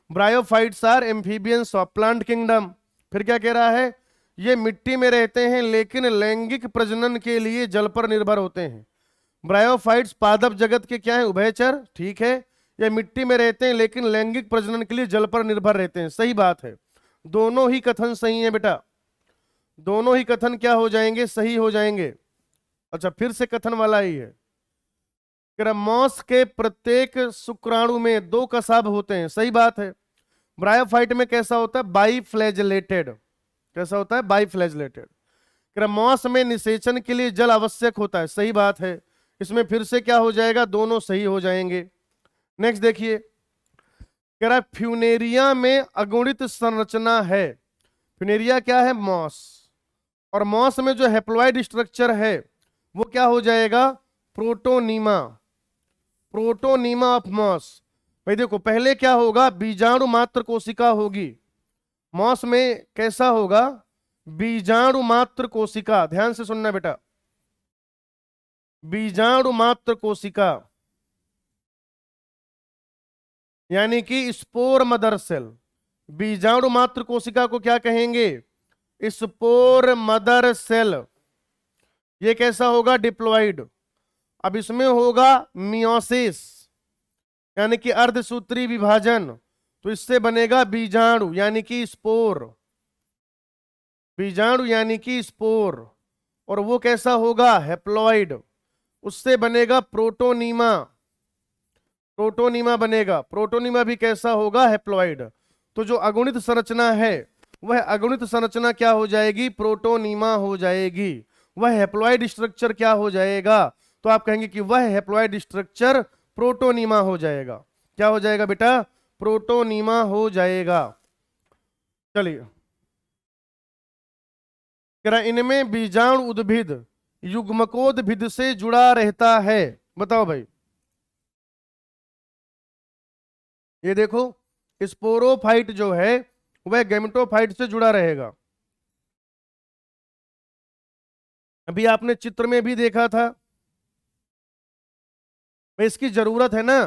Speaker 1: bryophytes are amphibians of plant kingdom. फिर क्या कह रहा है? ये मिट्टी में रहते हैं लेकिन लैंगिक प्रजनन के लिए जल पर निर्भर होते हैं। ब्रायोफाइट्स पादप जगत के क्या है? उभयचर। ठीक है, ये मिट्टी में रहते हैं लेकिन लैंगिक प्रजनन के लिए जल पर निर्भर रहते हैं। सही बात है, दोनों ही कथन सही है बेटा। दोनों ही कथन क्या हो जाएंगे? सही हो जाएंगे। अच्छा, फिर से कथन वाला ही है। मॉस के प्रत्येक शुक्राणु में 2 कसाब होते हैं। सही बात है। ब्रायोफाइट में कैसा होता है? बाईफ्लैजलेटेड। कैसा होता है? बाईफ्लैजलेटेड। क्रमश में निषेचन के लिए जल आवश्यक होता है, सही बात है। इसमें फिर से क्या हो जाएगा, दोनों सही हो जाएंगे। नेक्स्ट देखिए, कह रहा है फ्यूनेरिया में अगुणित संरचना है। फ्यूनेरिया क्या है, मॉस, और मॉस में जो हैप्लॉइड स्ट्रक्चर है वो क्या हो जाएगा, प्रोटोनीमा, प्रोटोनीमा ऑफ मॉस। भाई देखो पहले क्या होगा, बीजाणु मात्र कोशिका होगी। मॉस में कैसा होगा, बीजाणु मात्र कोशिका, ध्यान से सुनना बेटा, बीजाणु मात्र कोशिका, यानी कि स्पोर मदर सेल। बीजाणु मात्र कोशिका को क्या कहेंगे, स्पोर मदर सेल। ये कैसा होगा, डिप्लॉइड। अब इसमें होगा मियोसिस, यानी कि अर्धसूत्री विभाजन, तो इससे बनेगा बीजाणु यानी कि स्पोर, बीजाणु यानी कि स्पोर। और वो कैसा होगा, हैप्लॉइड, उससे बनेगा प्रोटोनीमा, प्रोटोनीमा बनेगा। प्रोटोनीमा भी कैसा होगा, हैप्लॉइड। तो जो अगुणित संरचना है वह अगुणित संरचना क्या हो जाएगी, प्रोटोनीमा हो जाएगी। वह हैप्लॉइड स्ट्रक्चर क्या हो जाएगा, तो आप कहेंगे कि वह हैप्लॉइड स्ट्रक्चर प्रोटोनीमा हो जाएगा। क्या हो जाएगा बेटा, प्रोटोनीमा हो जाएगा। चलिए, इनमें बीजाणु उद्भिद युग्मकोद्भिद से जुड़ा रहता है। बताओ भाई, ये देखो स्पोरोफाइट जो है वह गैमेटोफाइट से जुड़ा रहेगा। अभी आपने चित्र में भी देखा था, भाई इसकी जरूरत है ना।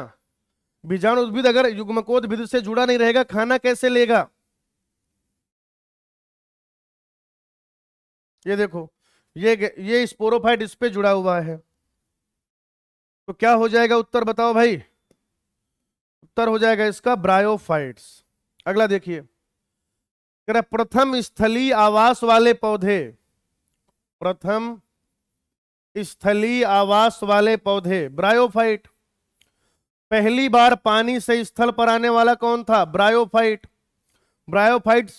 Speaker 1: बीजाणु उद्भिद अगर युग्मकोद्भिद से जुड़ा नहीं रहेगा, खाना कैसे लेगा। ये देखो, ये स्पोरोफाइट इस पे जुड़ा हुआ है, तो क्या हो जाएगा उत्तर, बताओ भाई। उत्तर हो जाएगा इसका ब्रायोफाइट्स। अगला देखिए, प्रथम स्थलीय आवास वाले पौधे, प्रथम स्थलीय आवास वाले पौधे ब्रायोफाइट। पहली बार पानी से स्थल पर आने वाला कौन था, ब्रायोफाइट। ब्रायोफाइट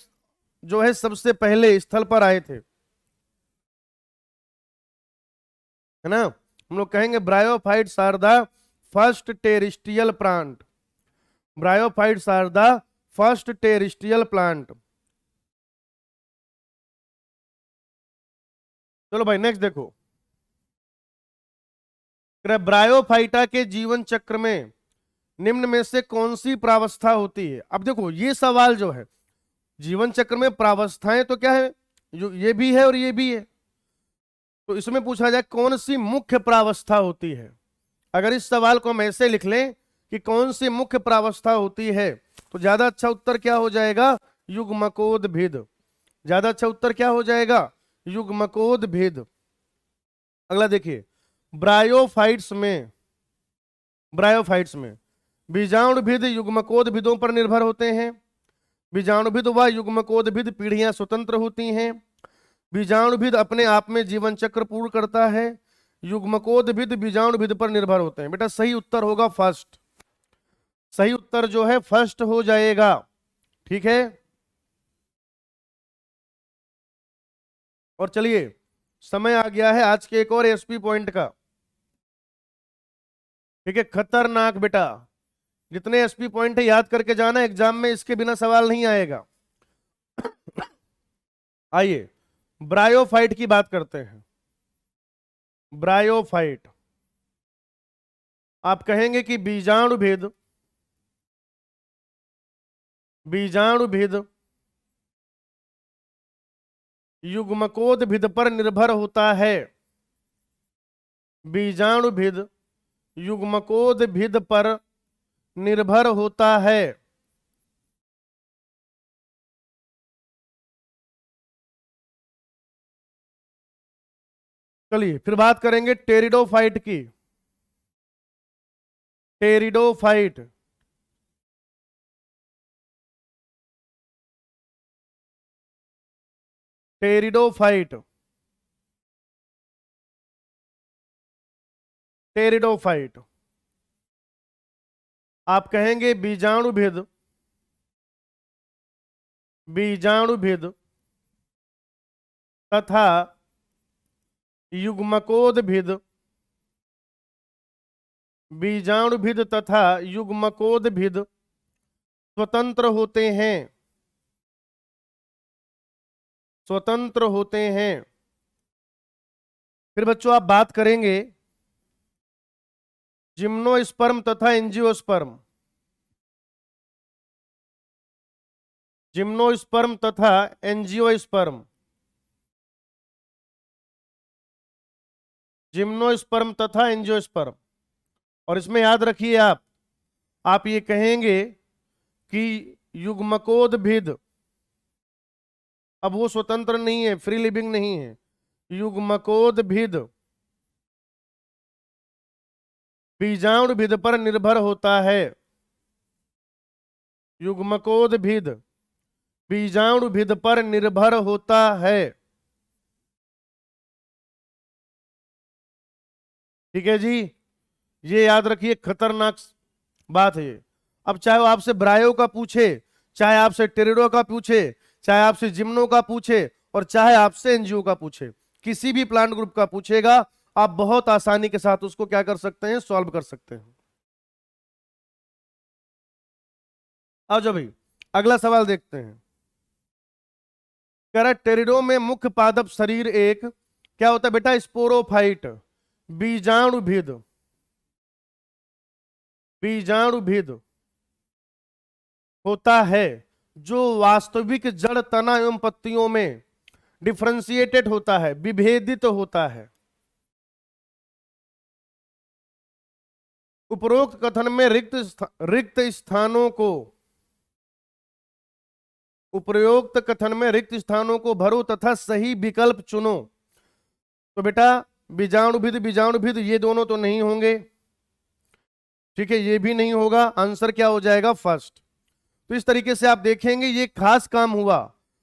Speaker 1: जो है सबसे पहले स्थल पर आए थे, है ना। हम लोग कहेंगे bryophytes are the first terrestrial plant, bryophytes are the first terrestrial plant. चलो भाई नेक्स्ट देखो, ब्रायोफाइटा के जीवन चक्र में निम्न में से कौन सी प्रावस्था होती है। अब देखो ये सवाल जो है, जीवन चक्र में प्रावस्थाएं तो क्या है, ये भी है और ये भी है, तो इसमें पूछा जाए कौन सी मुख्य प्रावस्था होती है। अगर इस सवाल को हम ऐसे लिख लें कि कौन सी मुख्य प्रावस्था होती है, तो ज्यादा अच्छा उत्तर क्या हो जाएगा, युग्मकोद्भिद। ज्यादा अच्छा उत्तर क्या हो जाएगा, युग्मकोद्भिद। अगला देखिए, ब्रायोफाइट्स में बीजाणुभिद युग्मकोद्भिदों पर निर्भर होते हैं। बीजाणुभिद व युग्मकोद्भिद पीढ़ियां स्वतंत्र होती हैं। बीजाणुभिद अपने आप में जीवन चक्र पूर्ण करता है। युग्मकोद्भिद बीजाणुभिद पर निर्भर होते हैं। बेटा सही उत्तर होगा फर्स्ट, सही उत्तर जो है फर्स्ट हो जाएगा, ठीक है। और चलिए, समय आ गया है आज के एक और एसपी पॉइंट का, ठीक है। खतरनाक बेटा, जितने एसपी पॉइंट है याद करके जाना, एग्जाम में इसके बिना सवाल नहीं आएगा। आइए ब्रायोफाइट की बात करते हैं। ब्रायोफाइट, आप कहेंगे कि बीजाणुभिद युग्मकोद्भिद पर निर्भर होता है। बीजाणुभिद युग्मकोद्भिद पर निर्भर होता है। चलिए फिर बात करेंगे टेरिडोफाइट की। टेरिडोफाइट, टेरिडोफाइट, टेरिडोफाइट, आप कहेंगे बीजाणुभिद तथा युग्मकोद्भिद, बीजाणुभिद तथा युग्मकोद्भिद स्वतंत्र होते हैं, स्वतंत्र होते हैं। फिर बच्चों आप बात करेंगे जिम्नोस्पर्म तथा एंजियोस्पर्म, जिम्नोस्पर्म तथा एंजियोस्पर्म, जिम्नोस्पर्म तथा एंजियोस्पर्म। और इसमें याद रखिए आप ये कहेंगे कि युग्मकोद्भिद, अब वो स्वतंत्र नहीं है, फ्री लिविंग नहीं है, युग्मकोद्भिद बीजाणुभिद पर निर्भर होता है, युग्मकोद्भिद बीजाणुभिद पर निर्भर होता है। ठीक है जी, ये याद रखिए, खतरनाक बात है ये। अब चाहे वो आपसे ब्रायो का पूछे, चाहे आपसे टेरिडो का पूछे, चाहे आपसे जिम्नो का पूछे, और चाहे आपसे एनजीओ का पूछे, किसी भी प्लांट ग्रुप का पूछेगा, आप बहुत आसानी के साथ उसको क्या कर सकते हैं, सॉल्व कर सकते हैं। आओ जो भाई अगला सवाल देखते हैं। कह रहा टेरिडो में मुख्य पादप शरीर एक क्या होता है बेटा, स्पोरोफाइट, बीजाणुभिद, बीजाणुभिद होता है, जो वास्तविक जड़, तना एवं पत्तियों में डिफरेंशिएटेड होता है, विभेदित होता है। उपरोक्त कथन में रिक्त स्थानों को, उपरोक्त कथन में रिक्त स्थानों को भरो तथा सही विकल्प चुनो। तो बेटा बीजाणुभिद, बीजाणुभिद ये दोनों तो नहीं होंगे, ठीक है, ये भी नहीं होगा, आंसर क्या हो जाएगा, फर्स्ट। तो इस तरीके से आप देखेंगे ये खास काम हुआ।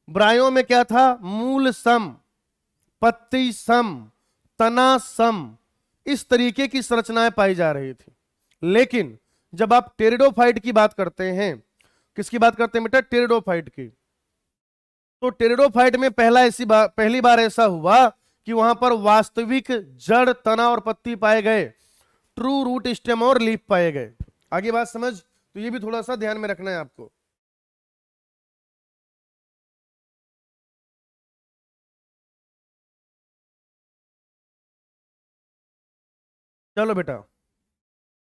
Speaker 1: ब्रायो में क्या था, मूल सम, पत्ती सम, तना सम, इस तरीके की संरचनाएं पाई जा रही थी। लेकिन जब आप टेरिडोफाइट की बात करते हैं, किसकी बात करते हैं बेटा, टेरिडोफाइट की, तो टेरिडोफाइट में पहली बार ऐसा हुआ कि वहां पर वास्तविक जड़, तना और पत्ती पाए गए, ट्रू रूट, स्टेम और लीफ पाए गए। आगे बात समझ, तो ये भी थोड़ा सा ध्यान में रखना है आपको। चलो बेटा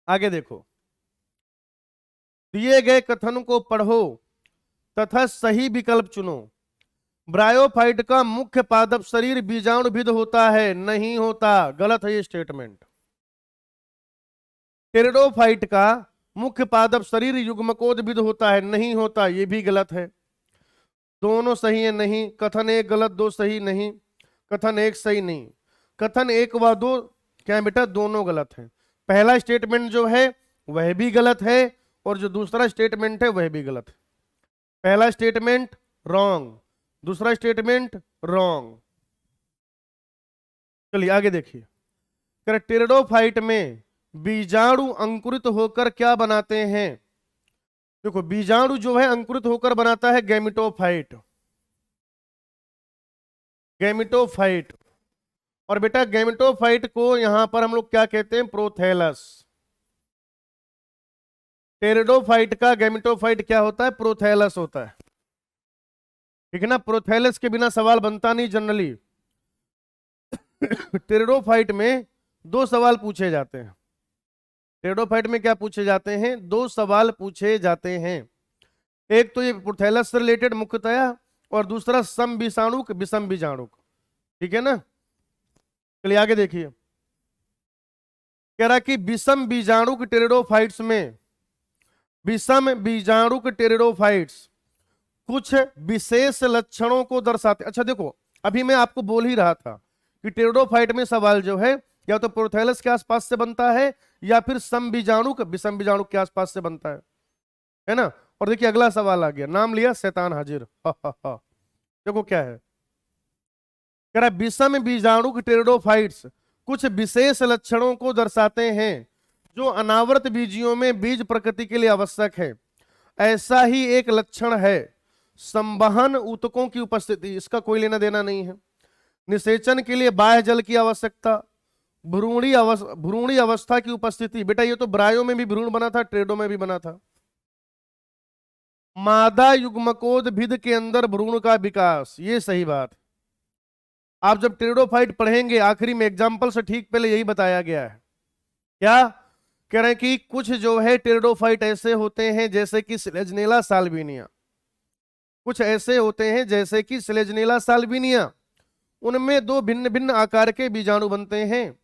Speaker 1: आगे देखो, दिए गए कथन को पढ़ो तथा सही विकल्प चुनो। ब्रायोफाइट का मुख्य पादप शरीर बीजाणुभिद होता है, नहीं होता, गलत है ये स्टेटमेंट। टेरिडोफाइट का मुख्य पादप शरीर युग्मकोद्भिद होता है, नहीं होता, ये भी गलत है। दोनों सही है, नहीं, कथन एक गलत, दो सही, नहीं, कथन एक सही, नहीं, कथन एक व दो क्या है बेटा, दोनों गलत है। पहला स्टेटमेंट जो है वह भी गलत है, और जो दूसरा स्टेटमेंट है वह भी गलत है। पहला स्टेटमेंट रॉन्ग, दूसरा स्टेटमेंट रॉन्ग। चलिए आगे देखिए, टेरिडोफाइट में बीजाणु अंकुरित होकर क्या बनाते हैं। देखो बीजाणु जो है अंकुरित होकर बनाता है गैमिटोफाइट, गैमिटोफाइट। और बेटा गैमिटोफाइट को यहां पर हम लोग क्या कहते हैं, प्रोथैलस। टेरिडोफाइट का गैमिटोफाइट क्या होता है, प्रोथैलस होता है, ठीक है ना। प्रोथैलस के बिना सवाल बनता नहीं जनरली। टेरिडोफाइट में दो सवाल पूछे जाते हैं, टेरिडोफाइट में क्या पूछे जाते हैं, दो सवाल पूछे जाते हैं। एक तो ये प्रोथैलस से रिलेटेड मुख्यतया, और दूसरा सम विषाणुक, विषम बीजाणुक, ठीक है ना। चलिए आगे देखिए, कह रहा कि विषम बीजाणुक टेरिडोफाइट्स में, विषम बीजाणुक टेरिडोफाइट्स कुछ विशेष लक्षणों को दर्शाते। अच्छा देखो, अभी मैं आपको बोल ही रहा था कि टेरिडोफाइट में सवाल जो है या तो प्रोथैलस के आसपास से बनता है, या फिर सम बीजाणुक, विषम बीजाणुक के आसपास से बनता है ना। और देखिए अगला सवाल आ गया, नाम लिया शैतान हाजिर। देखो क्या है, कह रहा विषम बीजाणुक टेरिडोफाइट्स कुछ विशेष लक्षणों को दर्शाते हैं जो अनावृत बीजियों में बीज प्रकृति के लिए आवश्यक है। ऐसा ही एक लक्षण है संवहन ऊतकों की उपस्थिति, इसका कोई लेना देना नहीं है। निषेचन के लिए बाह्य जल की आवश्यकता, भ्रूणी अवस्था की उपस्थिति। बेटा ये तो ब्रायो में भी भ्रूण बना था, ट्रेडो में भी बना था। मादा युग्मकोद्भिद के अंदर भ्रूण का विकास, ये सही बात। आप जब टेरिडोफाइट पढ़ेंगे आखिरी में एग्जाम्पल से ठीक पहले यही बताया गया है। क्या कह रहे हैं कि कुछ जो है टेरिडोफाइट ऐसे होते हैं जैसे कि स्लेजनेला साल्विनिया, कुछ ऐसे होते हैं जैसे कि स्लेजनेला साल्विनिया, उनमें दो भिन्न भिन्न आकार के बीजाणु बनते हैं,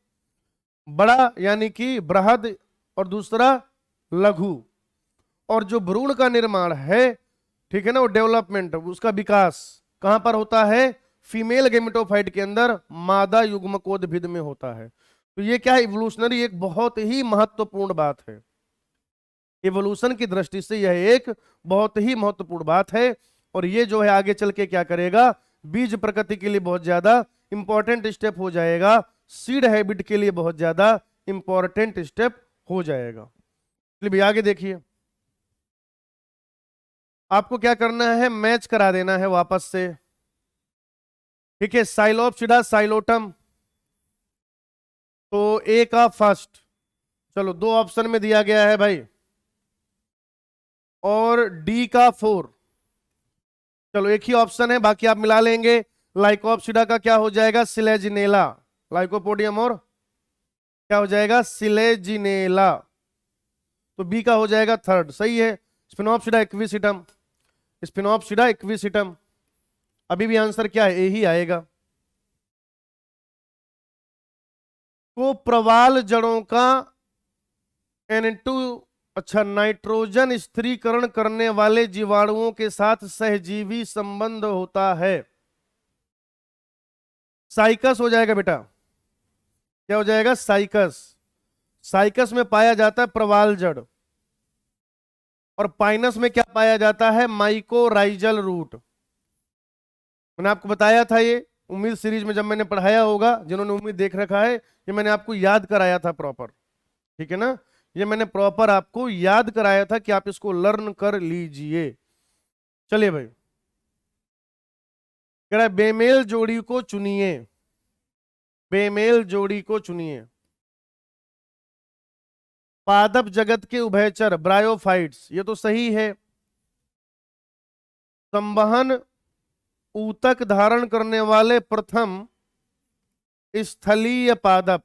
Speaker 1: बड़ा यानी कि बृहद और दूसरा लघु। और जो भ्रूण का निर्माण है, ठीक है ना, वो डेवलपमेंट, उसका विकास कहां पर होता है? फीमेल गेमेटोफाइट के अंदर, मादा युग्मकोद्भिद में होता है। तो ये क्या है? इवोल्यूशनरी एक बहुत ही महत्वपूर्ण बात है। इवोल्यूशन की दृष्टि से यह एक बहुत ही महत्वपूर्ण बात है। और ये जो है आगे चल के क्या करेगा? बीज प्रकृति के लिए बहुत ज्यादा इंपॉर्टेंट स्टेप हो जाएगा, सीड हैबिट के लिए बहुत ज्यादा इंपॉर्टेंट स्टेप हो जाएगा। चलिए भैया आगे देखिए, आपको क्या करना है? मैच करा देना है वापस से, ठीक है। साइलोप्सिडा साइलोटम, तो ए का फर्स्ट, चलो दो ऑप्शन में दिया गया है भाई, और डी का 4, चलो एक ही ऑप्शन है, बाकी आप मिला लेंगे। लाइकोप्सिडा का क्या हो जाएगा? सिलेजिनेला, लाइकोपोडियम, और क्या हो जाएगा? सिलेजिनेला, तो बी का हो जाएगा थर्ड, सही है। स्पिनोप्सिडा इक्विसिटम, स्पिनोप्सिडा इक्विसिटम, अभी भी आंसर क्या है? ए ही आएगा। तो प्रवाल जड़ों का N2, अच्छा, नाइट्रोजन स्थिरीकरण करने वाले जीवाणुओं के साथ सहजीवी संबंध होता है। साइकस हो जाएगा बेटा, क्या हो जाएगा? साइकस। साइकस में पाया जाता है प्रवाल जड़, और पाइनस में क्या पाया जाता है? Mycorrhizal root. मैंने आपको बताया था ये उम्मीद सीरीज में, जब मैंने पढ़ाया होगा, जिन्होंने उम्मीद देख रखा है, ये मैंने आपको याद कराया था प्रॉपर, ठीक है ना, ये मैंने प्रॉपर आपको याद कराया था कि आप इसको लर्न कर लीजिए। चलिए भाई, कह रहा है बेमेल जोड़ी को चुनिए, बेमेल जोड़ी को चुनिए। पादप जगत के उभयचर ब्रायोफाइट्स, ये तो सही है। संवहन ऊतक धारण करने वाले प्रथम स्थलीय पादप,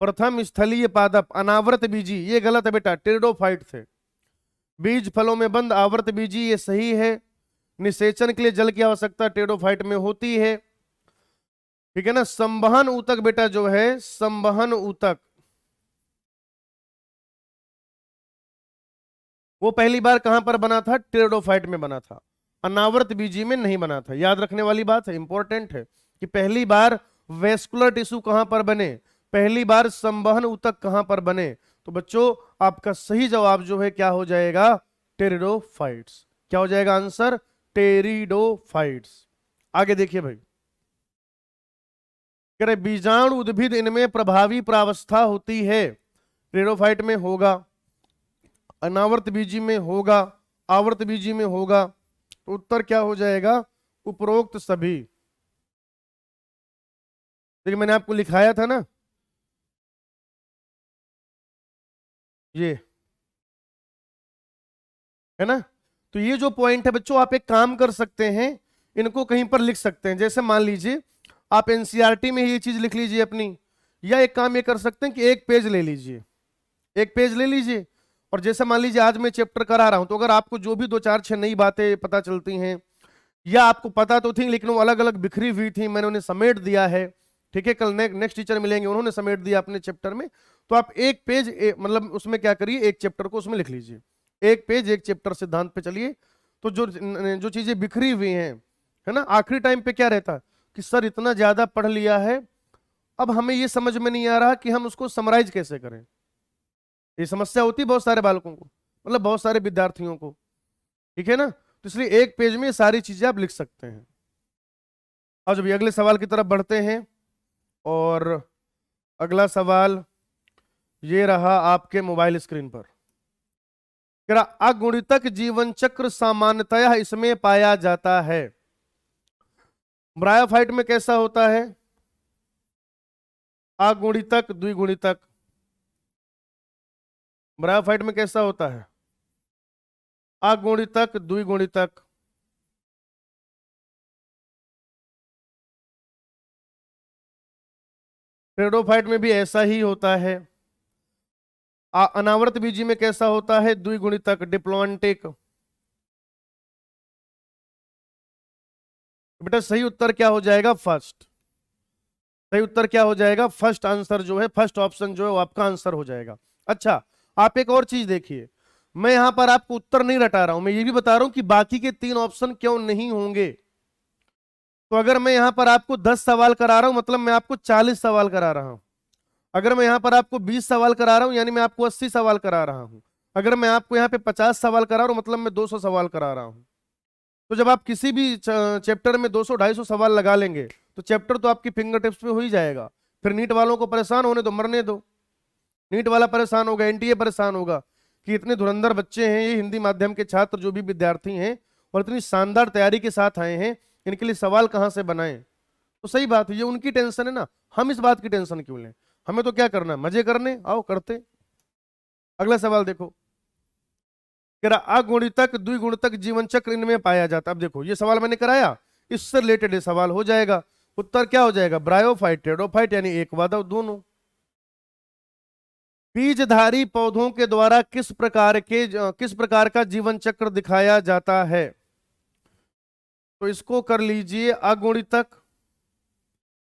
Speaker 1: प्रथम स्थलीय पादप अनावृत बीजी, ये गलत है बेटा, टेरिडोफाइट थे। बीज फलों में बंद आवर्त बीजी, ये सही है। निषेचन के लिए जल की आवश्यकता टेरिडोफाइट में होती है, ठीक है ना। संवहन ऊतक बेटा जो है, संवहन ऊतक, वो पहली बार कहां पर बना था? टेरिडोफाइट में बना था, अनावर्त बीजी में नहीं बना था। याद रखने वाली बात है, इंपॉर्टेंट है कि पहली बार वेस्कुलर टिश्यू कहां पर बने, पहली बार संवहन ऊतक कहां पर बने। तो बच्चों आपका सही जवाब जो है क्या हो जाएगा? टेरिडोफाइट्स। क्या हो जाएगा आंसर? टेरिडोफाइट्स। आगे देखिए भाई, कह रहे बीजाणु उद्भिद इनमें प्रभावी प्रावस्था होती है। टेरिडोफाइट में होगा, अनावर्त बीजी में होगा, आवर्त बीजी में होगा, तो उत्तर क्या हो जाएगा? उपरोक्त सभी। देखिए मैंने आपको लिखाया था ना, ये है ना। तो ये जो पॉइंट है बच्चों, आप एक काम कर सकते हैं, इनको कहीं पर लिख सकते हैं। जैसे मान लीजिए आप एनसीईआरटी में ये चीज लिख लीजिए अपनी, या एक काम ये कर सकते हैं कि एक पेज ले लीजिए, एक पेज ले लीजिए। और जैसे मान लीजिए आज मैं चैप्टर करा रहा हूं, तो अगर आपको जो भी 2 4 6 नई बातें पता चलती हैं, या आपको पता तो थी लेकिन वो अलग अलग बिखरी हुई थी, मैंने उन्हें समेट दिया है, ठीक है। कल नेक्स्ट टीचर मिलेंगे, उन्होंने समेट दिया अपने चैप्टर में, तो आप एक पेज मतलब उसमें क्या करिए, एक चैप्टर को उसमें लिख लीजिए, एक पेज एक चैप्टर सिद्धांत पे चलिए। तो जो जो चीजें बिखरी हुई हैं, है ना, आखिरी टाइम पे क्या रहता कि सर इतना ज्यादा पढ़ लिया है, अब हमें ये समझ में नहीं आ रहा कि हम उसको समराइज कैसे करें। ये समस्या होती है बहुत सारे बालकों को, मतलब बहुत सारे विद्यार्थियों को, ठीक है ना। तो इसलिए एक पेज में सारी चीजें आप लिख सकते हैं। आज अभी अगले सवाल की तरफ बढ़ते हैं, और अगला सवाल ये रहा आपके मोबाइल स्क्रीन पर। कह रहा अगुणितक जीवन चक्र सामान्यतया इसमें पाया जाता है। ब्रायोफाइट में कैसा होता है? अगुणितक द्विगुणितक। ब्रायोफाइट में कैसा होता है? अगुणितक द्विगुणितक। टेरिडोफाइट में भी ऐसा ही होता है। अनावर्त बीजी में कैसा होता है? द्विगुणितक डिप्लॉन्टिक। बेटा सही उत्तर क्या हो जाएगा? फर्स्ट। सही उत्तर क्या हो जाएगा? फर्स्ट आंसर जो है, फर्स्ट ऑप्शन जो है वो आपका आंसर हो जाएगा। अच्छा, आप एक और चीज देखिए, मैं यहां पर आपको उत्तर नहीं रटा रहा हूं, मैं ये भी बता रहा हूं कि बाकी के 3 ऑप्शन क्यों नहीं होंगे। तो अगर मैं यहां पर आपको 10 सवाल करा रहा हूं, मतलब मैं आपको 40 सवाल करा रहा हूं। अगर मैं यहां पर आपको 20 सवाल करा रहा हूं, यानी मैं आपको 80 सवाल करा रहा हूं। अगर मैं आपको यहाँ पे 50 सवाल करा रहा हूं, मतलब मैं 200 सवाल करा रहा हूं। तो जब आप किसी भी चैप्टर में 200-250 सवाल लगा लेंगे, तो चैप्टर तो आपकी फिंगर टिप्स पे हो ही जाएगा। फिर नीट वालों को परेशान होने दो, मरने दो। नीट वाला परेशान होगा, एनटीए परेशान होगा कि इतने धुरंधर बच्चे हैं ये हिंदी माध्यम के छात्र जो भी विद्यार्थी हैं, और इतनी शानदार तैयारी के साथ आए हैं, इनके लिए सवाल कहां से बनाएं। तो सही बात है, ये उनकी टेंशन है ना, हम इस बात की टेंशन क्यों लें? हमें तो क्या करना है, मजे करने, आओ करते। अगला सवाल देखो, कह रहा अगुणितक द्विगुणितक जीवन चक्र इनमें पाया जाता। अब देखो ये सवाल मैंने कराया, इससे रिलेटेड ये सवाल हो जाएगा। उत्तर क्या हो जाएगा? ब्रायोफाइट टेरिडोफाइट, यानी एक वादा दोनों। बीजधारी पौधों के द्वारा किस प्रकार का जीवन चक्र दिखाया जाता है? तो इसको कर लीजिए अगुणितक,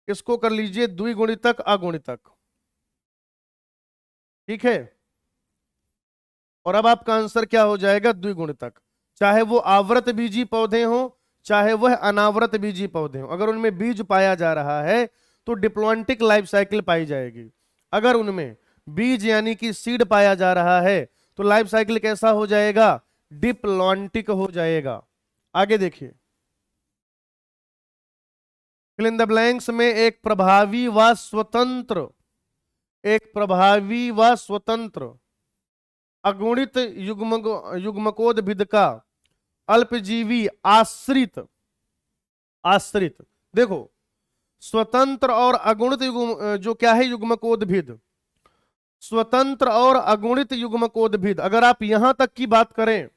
Speaker 1: इसको कर लीजिए द्विगुणितक अगुणितक। ठीक है, और अब आपका आंसर क्या हो जाएगा? द्विगुणितक। चाहे वो आवृत बीजी पौधे हों, चाहे वह अनावृत बीजी पौधे हों, अगर उनमें बीज पाया जा रहा है तो डिप्लॉन्टिक लाइफ साइकिल पाई जाएगी। अगर उनमें बीज यानी कि सीड पाया जा रहा है तो लाइफ साइकिल कैसा हो जाएगा? डिप्लॉन्टिक हो जाएगा। आगे देखिए, फिल इन द ब्लैंक्स में एक प्रभावी व स्वतंत्र, एक प्रभावी व स्वतंत्र अगुणित युग्मकोद्भिद का अल्पजीवी आश्रित, आश्रित देखो, स्वतंत्र और अगुणित जो क्या है? युग्मकोद्भिद। स्वतंत्र और अगुणित युग्मकोद्भिद, अगर आप यहां तक की बात करें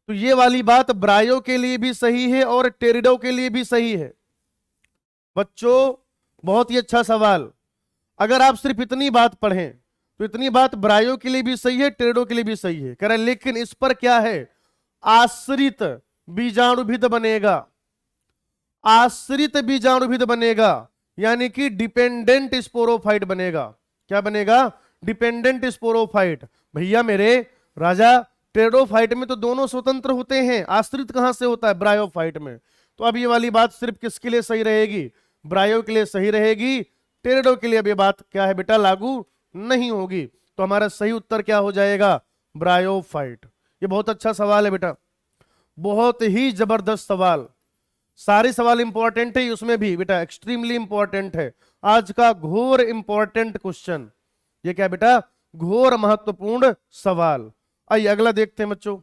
Speaker 1: तो ये वाली बात ब्रायो के लिए भी सही है और टेरिडो के लिए भी सही है। बच्चों बहुत ही अच्छा सवाल। अगर आप सिर्फ इतनी बात पढ़ें तो इतनी बात ब्रायो के लिए भी सही है, टेरिडो के लिए भी सही है। कह रहे लेकिन इस पर क्या है? आश्रित बीजाणुभिद बनेगा, आश्रित बीजाणुभिद बनेगा, यानी कि डिपेंडेंट स्पोरोफाइट बनेगा। क्या बनेगा? Dependent sporophyte. भैया मेरे राजा, टेरिडोफाइट में तो दोनों स्वतंत्र होते हैं, आश्रित कहां से होता है? ब्रायोफाइट में। तो अब ये वाली बात सिर्फ किसके लिए सही रहेगी? ब्रायो के लिए सही रहेगी। टेरिडो के लिए अब ये बात क्या है बेटा? लागू नहीं होगी। तो हमारा सही उत्तर क्या हो जाएगा? ब्रायोफाइट। ये बहुत अच्छा सवाल है बेटा, बहुत ही जबरदस्त सवाल। सारे सवाल इंपॉर्टेंट है, उसमें भी बेटा एक्सट्रीमली इंपॉर्टेंट है। आज का घोर इंपॉर्टेंट क्वेश्चन, ये क्या बेटा? घोर महत्वपूर्ण सवाल। आइए अगला देखते हैं बच्चों।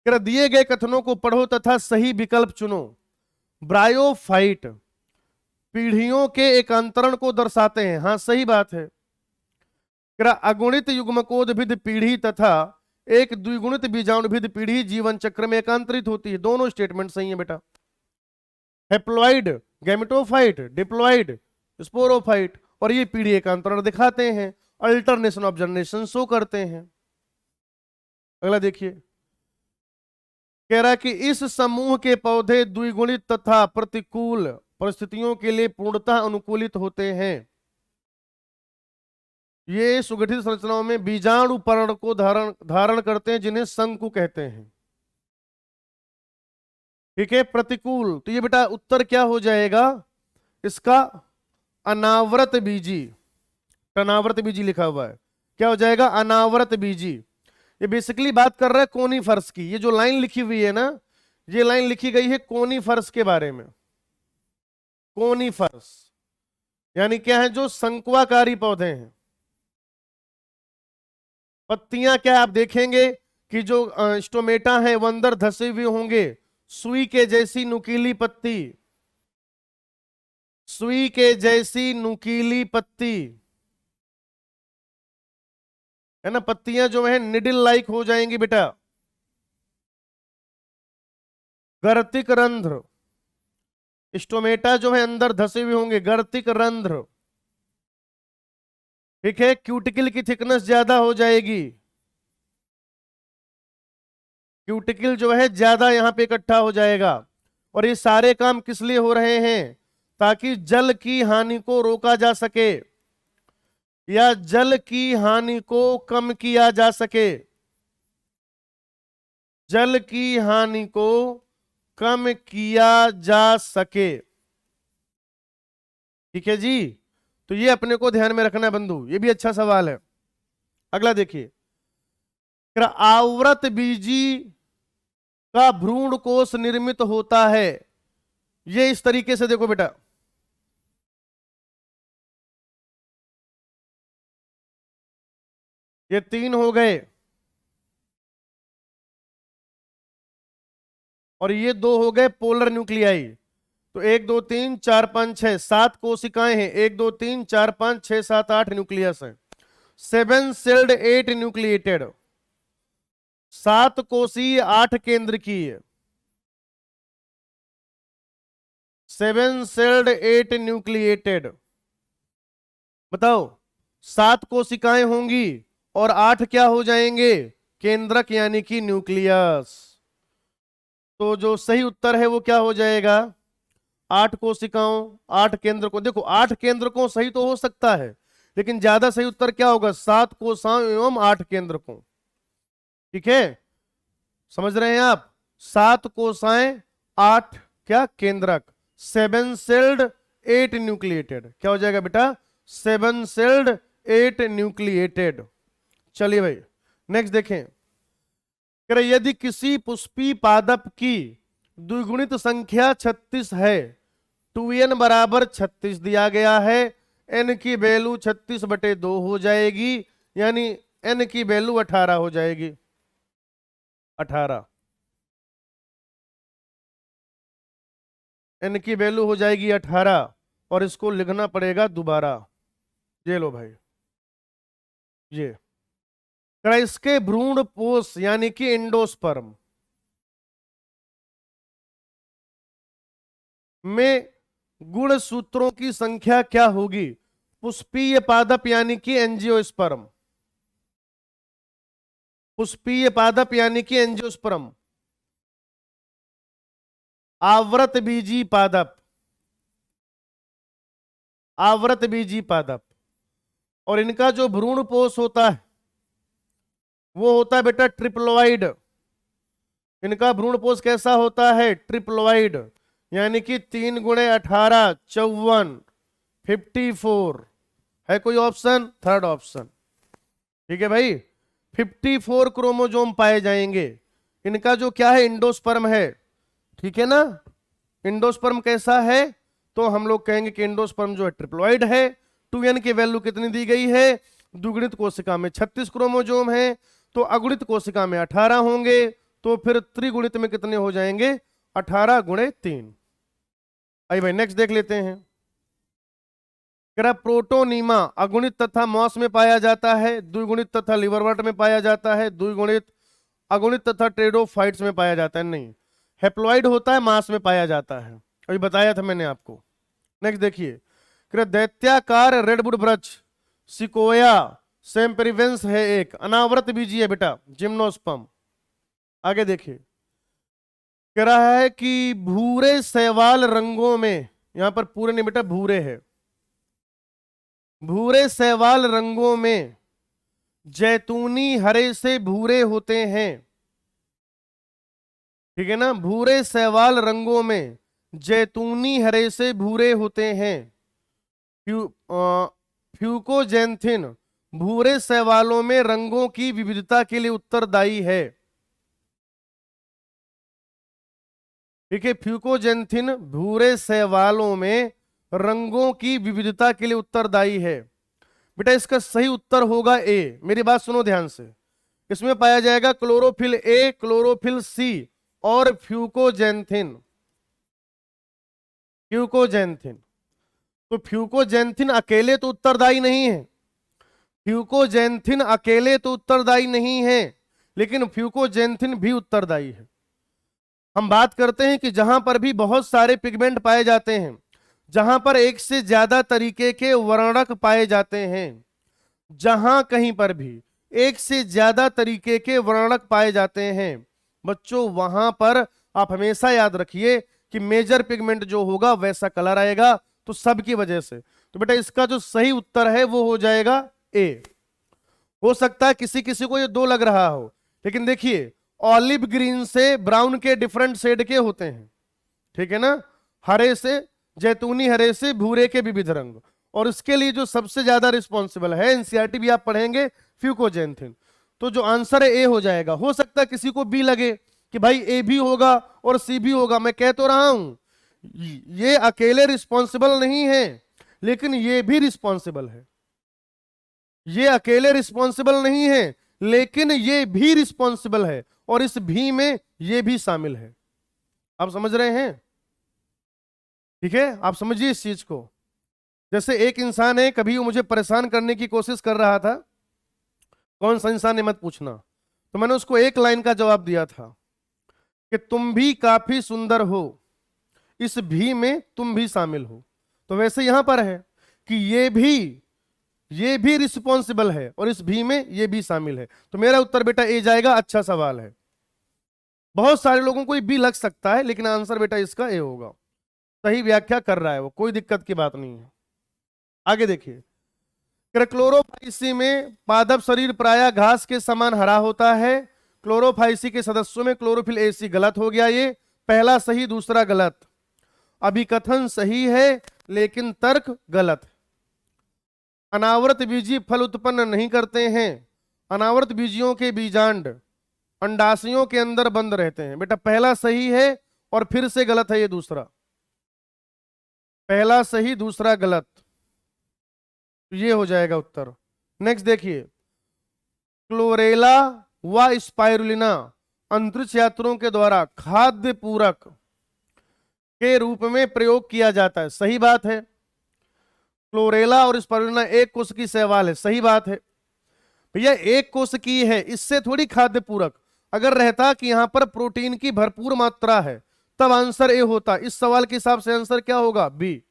Speaker 1: दिए गए कथनों को पढ़ो तथा सही विकल्प चुनो। ब्रायोफाइट पीढ़ियों के एकांतरण को दर्शाते हैं। हाँ सही बात है। अगुणित युग्मकोद्भिद पीढ़ी तथा एक द्विगुणित बीजाणुभिद पीढ़ी जीवन चक्र में एकांतरित होती है। दोनों स्टेटमेंट सही है बेटा। हेप्लॉइड गैमेटोफाइट, डिप्लॉइड स्पोरोफाइट, और ये पीढ़ी एकांतरण दिखाते हैं, अल्टरनेशन ऑफ जनरेशन शो करते हैं। अगला देखिए, कह रहा है कि इस समूह के पौधे द्विगुणित तथा प्रतिकूल परिस्थितियों के लिए पूर्णतः अनुकूलित होते हैं। ये सुगठित संरचनाओं में बीजाणु पर्ण को धारण करते हैं, जिन्हें शंकु कहते हैं। ठीक है, प्रतिकूल, तो ये बेटा उत्तर क्या हो जाएगा इसका? अनावृत बीजी। अनावृत बीजी लिखा हुआ है, क्या हो जाएगा? अनावृत बीजी। ये बेसिकली बात कर रहा है कोनीफर्स की। ये जो लाइन लिखी हुई है ना, ये लाइन लिखी गई है कोनीफर्स के बारे में। कोनीफर्स यानी क्या है? जो शंक्वाकारी पौधे हैं। पत्तियां क्या आप देखेंगे कि जो स्टोमेटा है वो अंदर धसे हुए होंगे, सुई के जैसी नुकीली पत्ती, सुई के जैसी नुकीली पत्ती, है ना, पत्तियां जो है निडिल लाइक हो जाएंगी बेटा। गर्तिक रंध्र, स्टोमेटा जो है अंदर धसे हुए होंगे, गर्तिक रंध्र, ठीक है। क्यूटिकल की थिकनेस ज्यादा हो जाएगी, क्यूटिकल जो है ज्यादा यहां पे इकट्ठा हो जाएगा। और ये सारे काम किस लिए हो रहे हैं? ताकि जल की हानि को रोका जा सके या जल की हानि को कम किया जा सके, जल की हानि को कम किया जा सके, ठीक है जी। तो ये अपने को ध्यान में रखना है बंधु, ये भी अच्छा सवाल है। अगला देखिए, आवृत बीजी का भ्रूण कोष निर्मित होता है। ये इस तरीके से देखो बेटा, ये 3 हो गए और ये 2 हो गए पोलर न्यूक्लियाई। तो 1 2 3 4 5 6 7 कोशिकाएं हैं, 1 2 3 4 5 6 7 8 न्यूक्लियस है। 7 सेल्ड 8 न्यूक्लिएटेड, 7 कोशीय 8 केंद्र की है। 7 सेल्ड 8 न्यूक्लिएटेड, बताओ 7 कोशिकाएं होंगी और 8 क्या हो जाएंगे? केंद्रक यानी कि न्यूक्लियस। तो जो सही उत्तर है वो क्या हो जाएगा? 8 कोशिकाओं 8 केंद्रकों। देखो 8 केंद्रकों सही तो हो सकता है, लेकिन ज्यादा सही उत्तर क्या होगा? 7 कोशिकाओं एवं 8 केंद्रकों, ठीक है, समझ रहे हैं आप? 7 कोशिकाएं 8 क्या केंद्रक। 7 सेल्ड 8 न्यूक्लिएटेड, क्या हो जाएगा बेटा? 7 सेल्ड 8 न्यूक्लिएटेड। चलिए भाई नेक्स्ट देखें, यदि किसी पुष्पी पादप की द्विगुणित संख्या 36 है, 2n बराबर 36 दिया गया है, n की वैल्यू 36/2 हो जाएगी, यानी n की वैल्यू 18 हो जाएगी। 18 n की वैल्यू हो जाएगी 18 और इसको लिखना पड़ेगा दोबारा। ये लो भाई, ये इसके भ्रूण पोष यानी कि एंडोस्पर्म में गुण सूत्रों की संख्या क्या होगी? पुष्पीय पादप यानी कि एंजियोस्पर्म, पुष्पीय पादप यानी कि एंजियोस्पर्म, आवृत बीजी पादप, आवृत बीजी पादप। और इनका जो भ्रूण पोष होता है वो होता है बेटा ट्रिप्लोइड। इनका भ्रूण पोष कैसा होता है? ट्रिप्लोइड, यानी कि 3 गुणे 18 54 54 है कोई ऑप्शन? थर्ड ऑप्शन, ठीक है भाई। 54 क्रोमोजोम पाए जाएंगे। इनका जो क्या है? इंडोस्पर्म है, ठीक है ना। इंडोस्पर्म कैसा है? तो हम लोग कहेंगे कि इंडोस्पर्म जो है ट्रिप्लोइड है। 2n की वैल्यू कितनी दी गई है? द्विगुणित कोशिका में 36 क्रोमोजोम है, तो अगुणित कोशिका में 18 होंगे, तो फिर त्रिगुणित में कितने हो जाएंगे? 18 गुणे 3। आइए भाई नेक्स्ट देख लेते हैं। प्रोटोनीमा अगुणित तथा मॉस में पाया जाता है, द्विगुणित तथा लिवरवर्ट में पाया जाता है, द्विगुणित अगुणित तथा टेरोफाइट्स में पाया जाता है। नहीं, हेप्लॉइड होता है, मास में पाया जाता है, अभी बताया था मैंने आपको। नेक्स्ट देखिए, दैत्याकार रेडवुड वृक्ष सिकोया सेम्पेरिवेंस है, एक अनावृत बीजी है बेटा, जिम्नोस्पर्म। आगे देखिए, कह रहा है कि भूरे शैवाल रंगों में, यहां पर पूरे नहीं बेटा भूरे है, भूरे शैवाल रंगों में जैतूनी हरे से भूरे होते हैं, ठीक है ना। भूरे शैवाल रंगों में जैतूनी हरे से भूरे होते हैं। फ्यूकोजेंथिन भूरे शैवालों में रंगों की विविधता के लिए उत्तरदायी है, ठीक है। फ्यूकोजेंथिन भूरे शैवालों में रंगों की विविधता के लिए उत्तरदायी है। बेटा इसका सही उत्तर होगा ए। मेरी बात सुनो ध्यान से, इसमें पाया जाएगा क्लोरोफिल ए, क्लोरोफिल सी और फ्यूकोजेंथिन। फ्यूकोजेंथिन, तो फ्यूकोजेंथिन अकेले तो उत्तरदायी नहीं है, फ्यूकोजेंथिन अकेले तो उत्तरदायी नहीं है, लेकिन फ्यूकोजेंथिन भी उत्तरदायी है। हम बात करते हैं कि जहां पर भी बहुत सारे पिगमेंट पाए जाते हैं, जहां पर एक से ज्यादा तरीके के वर्णक पाए जाते हैं, जहां कहीं पर भी एक से ज्यादा तरीके के वर्णक पाए जाते हैं बच्चों, वहां पर आप हमेशा याद रखिए कि मेजर पिगमेंट जो होगा वैसा कलर आएगा, तो सब की वजह से। तो बेटा इसका जो सही उत्तर है वो हो जाएगा ए। हो सकता है किसी किसी को ये दो लग रहा हो, लेकिन देखिए ऑलिव ग्रीन से ब्राउन के डिफरेंट शेड के होते हैं, ठीक है ना, हरे से, जैतूनी हरे से भूरे के विविध रंग, और इसके लिए जो सबसे ज्यादा रिस्पॉन्सिबल है, एनसीईआरटी भी आप पढ़ेंगे, फ्यूकोजेंथिन। तो जो आंसर है ए हो जाएगा। हो सकता है किसी को बी लगे कि भाई ए भी होगा और सी भी होगा, मैं कह तो रहा हूं ये अकेले रिस्पॉन्सिबल नहीं है, लेकिन ये भी रिस्पॉन्सिबल है। ये अकेले रिस्पॉन्सिबल नहीं है, लेकिन ये भी रिस्पॉन्सिबल है, और इस भी में ये भी शामिल है। आप समझ रहे हैं? ठीक है, आप समझिए इस चीज को। जैसे एक इंसान है, कभी वो मुझे परेशान करने की कोशिश कर रहा था, कौन सा इंसान है मत पूछना, तो मैंने उसको एक लाइन का जवाब दिया था कि तुम भी काफी सुंदर हो, इस भी में तुम भी शामिल हो। तो वैसे यहां पर है कि ये भी रिस्पॉन्सिबल है और इस भी में ये भी शामिल है। तो मेरा उत्तर बेटा ए जाएगा। अच्छा सवाल है। बहुत सारे लोगों को बी लग सकता है, लेकिन आंसर बेटा इसका ए होगा। सही व्याख्या कर रहा है वो, कोई दिक्कत की बात नहीं है। आगे देखिए, क्लोरोफाइसी में पादप शरीर प्रायः घास के समान हरा होता है। क्लोरोफाइसी के सदस्यों में क्लोरोफिल ए सी गलत हो गया, ये पहला सही दूसरा गलत। अभिकथन सही है लेकिन तर्क गलत। अनावृत बीजी फल उत्पन्न नहीं करते हैं। अनावृत बीजियों के बीजांड अंडाशयों के अंदर बंद रहते हैं। बेटा पहला सही है और फिर से गलत है ये दूसरा। पहला सही दूसरा गलत, तो ये हो जाएगा उत्तर। नेक्स्ट देखिए, क्लोरेला व स्पाइरुलिना अंतरिक्ष यात्रियों के द्वारा खाद्य पूरक के रूप में प्रयोग किया जाता है। सही बात है। क्लोरेला और स्पाइरुलिना एक कोश की शैवाल है। सही बात है भैया, एक कोश की है, इससे थोड़ी खाद्य पूरक। अगर रहता कि यहां पर प्रोटीन की भरपूर मात्रा है तब आंसर ए होता। इस सवाल के हिसाब से आंसर क्या होगा? बी।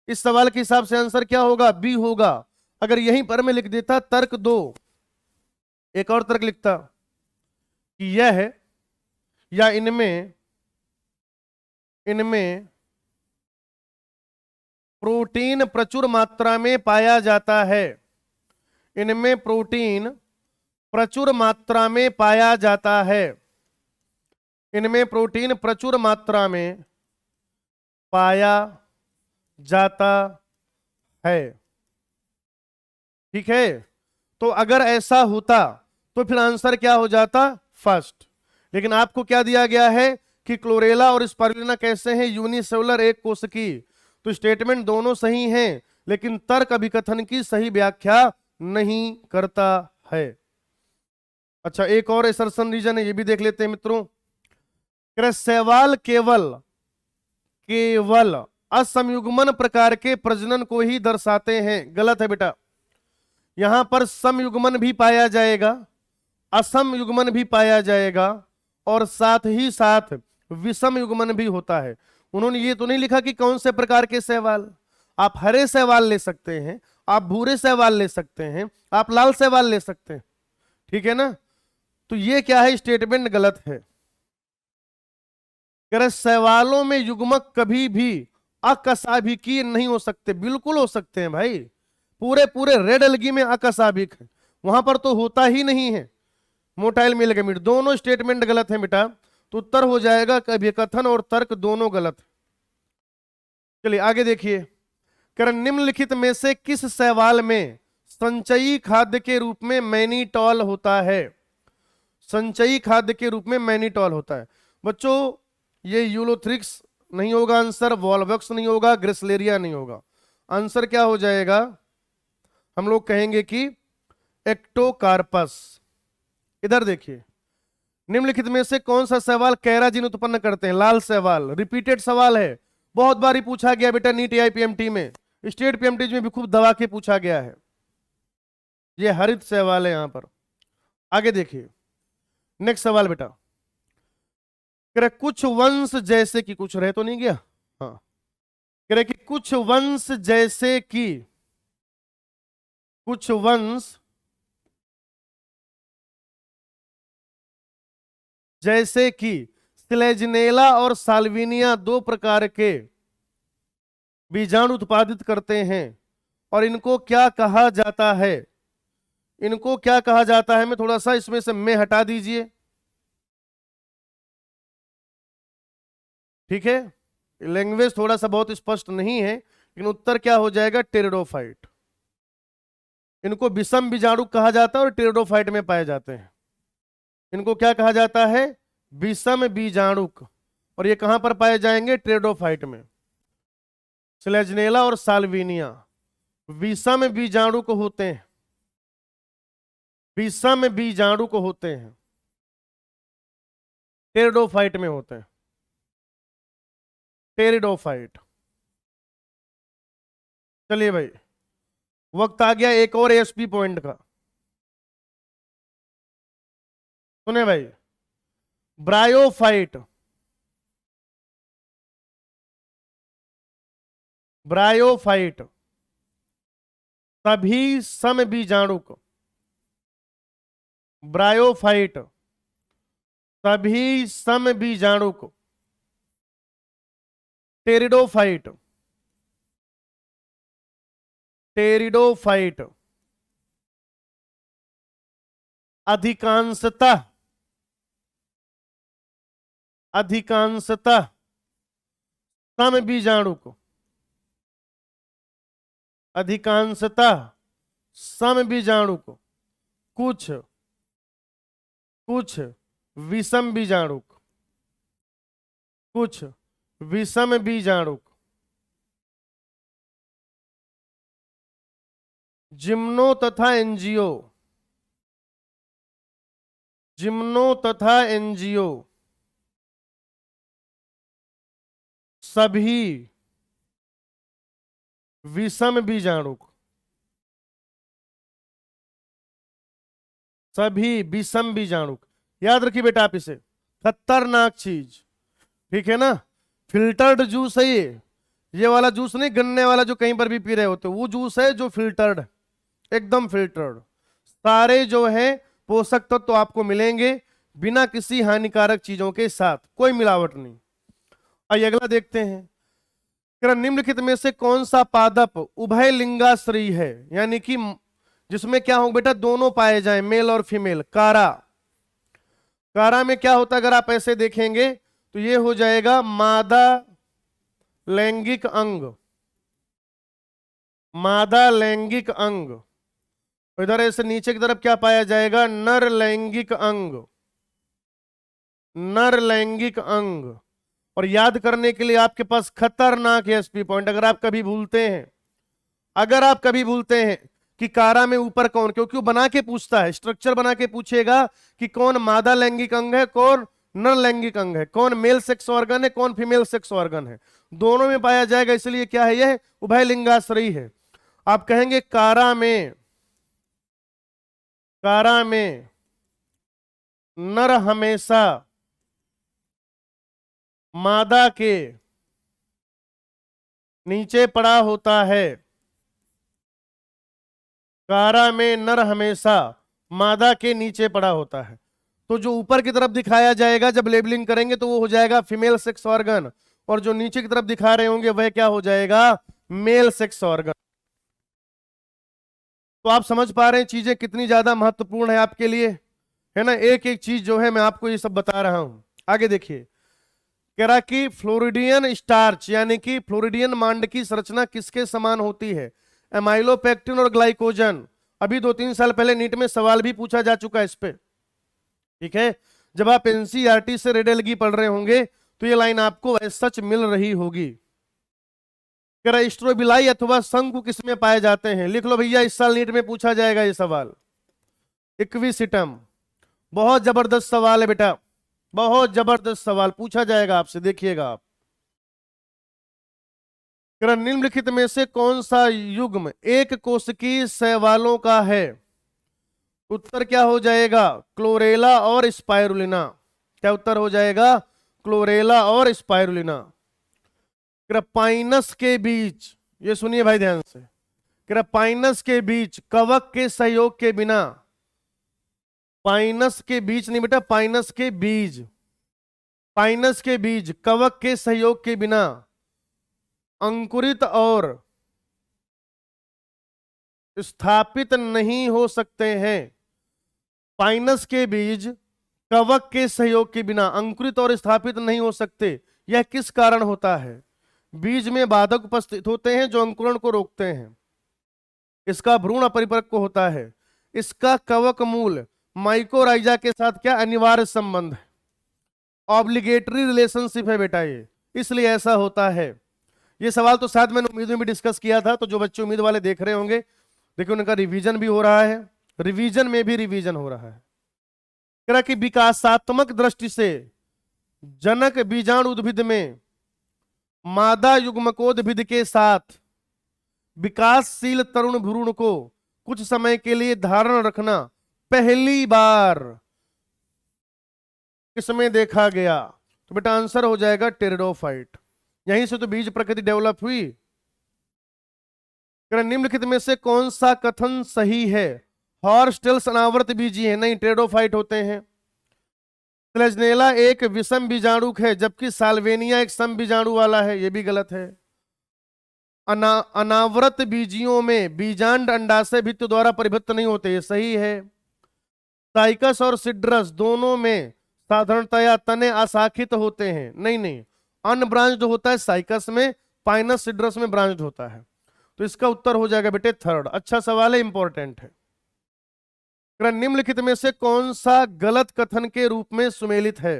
Speaker 1: इस सवाल के हिसाब से आंसर क्या होगा? बी होगा। अगर यहीं पर मैं लिख देता तर्क 2, एक और तर्क लिखता कि यह है या इनमें प्रोटीन प्रचुर मात्रा में पाया जाता है। इनमें प्रोटीन प्रचुर मात्रा में पाया जाता है। इनमें प्रोटीन प्रचुर मात्रा में पाया जाता है। ठीक है, तो अगर ऐसा होता तो फिर आंसर क्या हो जाता? फर्स्ट। लेकिन आपको क्या दिया गया है कि क्लोरेला और स्पाइरुलिना कैसे हैं? यूनिसेलुलर एक कोशिकी। तो स्टेटमेंट दोनों सही हैं, लेकिन तर्क अभिकथन की सही व्याख्या नहीं करता है। अच्छा, एक और असर्शन रीजन है, ये भी देख लेते हैं मित्रों। शैवाल केवल असंयुग्मन प्रकार के प्रजनन को ही दर्शाते हैं। गलत है बेटा, यहां पर समयुग्मन भी पाया जाएगा, असम युग्मन भी पाया जाएगा, और साथ ही साथ विषम युग्मन भी होता है। उन्होंने ये तो नहीं लिखा कि कौन से प्रकार के शैवाल। आप हरे शैवाल ले सकते हैं, आप भूरे शैवाल ले सकते हैं, आप लाल शैवाल ले सकते हैं। ठीक है ना? तो ये क्या है? स्टेटमेंट गलत है। शैवालों में युग्मक कभी भी अकशाभिकीय नहीं हो सकते। बिल्कुल हो सकते हैं भाई, पूरे रेड एल्गी में अकशाभिक है, वहां पर तो होता ही नहीं है मोटाइल मेल गैमीट। दोनों स्टेटमेंट गलत है बेटा, तो उत्तर हो जाएगा अभिकथन और तर्क दोनों गलत। चलिए आगे देखिए, निम्नलिखित में से किस शैवाल में संचयी खाद्य के रूप में मैनीटॉल होता है? संचयी खाद्य के रूप में मैनीटॉल होता है। बच्चों ये यूलोथ्रिक्स नहीं होगा आंसर, वॉल्वॉक्स नहीं होगा, ग्रेसलेरिया नहीं होगा। आंसर क्या हो जाएगा? हम लोग कहेंगे कि एक्टोकार्पस। इधर देखिए, निम्नलिखित में से कौन सा सवाल कैराजीन उत्पन्न करते हैं? लाल सवाल, रिपीटेड सवाल है, बहुत बार ही पूछा गया बेटा नीट एआईपीएमटी में, स्टेट पीएमटी में भी खूब दबा के पूछा गया है। ये हरित सवाल है यहां पर। आगे देखिए नेक्स्ट सवाल बेटा, कह रहे कुछ वंश जैसे कि, कुछ रह तो नहीं गया, हाँ, कह रहे कि कुछ वंश जैसे कि, कुछ वंश जैसे कि स्लेजनेला और साल्विनिया दो प्रकार के बीजाणु उत्पादित करते हैं और इनको क्या कहा जाता है? इनको क्या कहा जाता है? मैं थोड़ा सा इसमें से मैं हटा दीजिए, ठीक है, लैंग्वेज थोड़ा सा बहुत स्पष्ट नहीं है, लेकिन उत्तर क्या हो जाएगा? टेरिडोफाइट। इनको विषम बीजाणु कहा जाता है और टेरिडोफाइट में पाए जाते हैं। इनको क्या कहा जाता है? विषम बीजाणुक, और ये कहां पर पाए जाएंगे? टेरिडोफाइट में। स्लेजनेला और साल्विनिया विषम बीजाणुक होते हैं, विषम बीजाणुक होते हैं, टेरिडोफाइट में होते हैं, टेरिडोफाइट। चलिए भाई, वक्त आ गया एक और एएसपी पॉइंट का। सुने भाई, ब्रायोफाइट, ब्रायोफाइट सभी समबीजाणुक, ब्रायोफाइट सभी समबीजाणुक, टेरिडोफाइट, टेरिडोफाइट अधिकांशतः, अधिकांशतः समबीजाणुक, अधिकांशतः समबीजाणुक, कुछ कुछ विषम बीजाणुक, कुछ विषम बीजाणुक, जिम्नो तथा एंजियो, जिम्नो तथा एंजियो सभी विषम बीजाणुक, सभी विषम बीजाणुक। याद रखिए बेटा आप इसे, खतरनाक चीज, ठीक है ना। फिल्टर्ड जूस है ये वाला जूस नहीं, गन्ने वाला जो कहीं पर भी पी रहे होते, वो जूस है जो फिल्टर्ड, एकदम फिल्टर्ड। सारे जो है पोषक तत्व तो आपको मिलेंगे बिना किसी हानिकारक चीजों के साथ, कोई मिलावट नहीं। आइए अगला देखते हैं, निम्नलिखित में से कौन सा पादप उभय लिंगाश्रयी है, यानी कि जिसमें क्या हो बेटा, दोनों पाए जाएं, मेल और फीमेल। कारा, कारा में क्या होता है अगर आप ऐसे देखेंगे तो ये हो जाएगा मादा लैंगिक अंग, मादा लैंगिक अंग। इधर ऐसे नीचे की तरफ क्या पाया जाएगा? नर लैंगिक अंग, नर लैंगिक अंग। और याद करने के लिए आपके पास खतरनाक एसपी पॉइंट, अगर आप कभी भूलते हैं, अगर आप कभी भूलते हैं कि कारा में ऊपर कौन, क्योंकि वो बना के पूछता है, स्ट्रक्चर बना के पूछेगा कि कौन मादा लैंगिक अंग है, कौन नर लैंगिक अंग है, कौन मेल सेक्स ऑर्गन है, कौन फीमेल सेक्स ऑर्गन है, दोनों में पाया जाएगा। इसलिए क्या है, यह उभय लिंगाश्रयी है। आप कहेंगे कारा में, कारा में नर हमेशा मादा के नीचे पड़ा होता है, कारा में नर हमेशा मादा के नीचे पड़ा होता है। तो जो ऊपर की तरफ दिखाया जाएगा जब लेबलिंग करेंगे तो वो हो जाएगा फीमेल सेक्स ऑर्गन, और जो नीचे की तरफ दिखा रहे होंगे वह क्या हो जाएगा? Male sex organ. तो आप समझ पा रहे हैं चीजें कितनी ज्यादा महत्वपूर्ण है आपके लिए, है ना। एक एक चीज जो है मैं आपको ये सब बता रहा हूं। आगे देखिए, कह रहा कि फ्लोरिडियन स्टार्च यानी कि फ्लोरिडियन मांड की संरचना किसके समान होती है? एमाइलोपेक्टिन और ग्लाइकोजन। अभी 2-3 साल पहले नीट में सवाल भी पूछा जा चुका है इस पे, ठीक है। जब आप एनसीईआरटी से रेडियोलॉजी पढ़ रहे होंगे तो ये लाइन आपको सच मिल रही होगी। कह रहा स्ट्रोबिलाई अथवा शंकु किसमें पाए जाते हैं? लिख लो भैया, इस साल नीट में पूछा जाएगा ये सवाल। इक्विसिटम। बहुत जबरदस्त सवाल है बेटा, बहुत जबरदस्त सवाल पूछा जाएगा आपसे, देखिएगा आप। निम्नलिखित में से कौन सा युग्म एक कोशिकीय शैवालों का है? उत्तर क्या हो जाएगा? क्लोरेला और स्पाइरुलिना। क्या उत्तर हो जाएगा? क्लोरेला और स्पाइरुलिना। पाइनस के बीच, ये सुनिए भाई ध्यान से, पाइनस के बीच कवक के सहयोग के बिना, पाइनस के बीच नहीं बेटा, पाइनस के बीज, पाइनस के बीज कवक के सहयोग के बिना अंकुरित और स्थापित नहीं हो सकते हैं। पाइनस के बीज कवक के सहयोग के बिना अंकुरित और स्थापित नहीं हो सकते। यह किस कारण होता है? बीज में बाधक उपस्थित होते हैं जो अंकुरण को रोकते हैं। इसका भ्रूण अपरिपक्व होता है। इसका कवक मूल माइकोराइजा के साथ क्या अनिवार्य संबंध है? ऑब्लिगेटरी रिलेशनशिप है बेटा ये, इसलिए ऐसा होता है। ये सवाल तो शायद मैंने उम्मीद में भी डिस्कस किया था, तो जो बच्चे उम्मीद वाले देख रहे होंगे, देखिए उनका रिवीजन भी हो रहा है, रिवीजन में भी रिवीजन हो रहा है। कह रहा कि विकासात्मक दृष्टि से जनक बीजाणु उद्भिद में मादा युग्मकोद्भिद के साथ विकासशील तरुण भ्रूण को कुछ समय के लिए धारण रखना पहली बार किसमें देखा गया? तो बेटा आंसर हो जाएगा टेरिडोफाइट। यहीं से तो बीज प्रकृति डेवलप हुई। निम्नलिखित में से कौन सा कथन सही है? हॉर्स्टेल्स अनावर्त बीजी है, नहीं टेरिडोफाइट होते हैं। फ्लेजनेला एक विषम बीजाणुक है, जबकि साल्वेनिया एक सम बीजाणु वाला है, यह भी गलत है। अनावृत बीजियों में बीजांड अंडाशय भित्ति द्वारा परिभक्त नहीं होते, ये सही है। साइकस और सिड्रस दोनों में साधारणतया तने अशाखित होते हैं, नहीं नहीं, अनब्रांच्ड होता है साइकस में, पाइनस सिड्रस में ब्रांच्ड होता है। तो इसका उत्तर हो जाएगा बेटे थर्ड। अच्छा सवाल है, इंपॉर्टेंट है। निम्नलिखित में से कौन सा गलत कथन के रूप में सुमेलित है?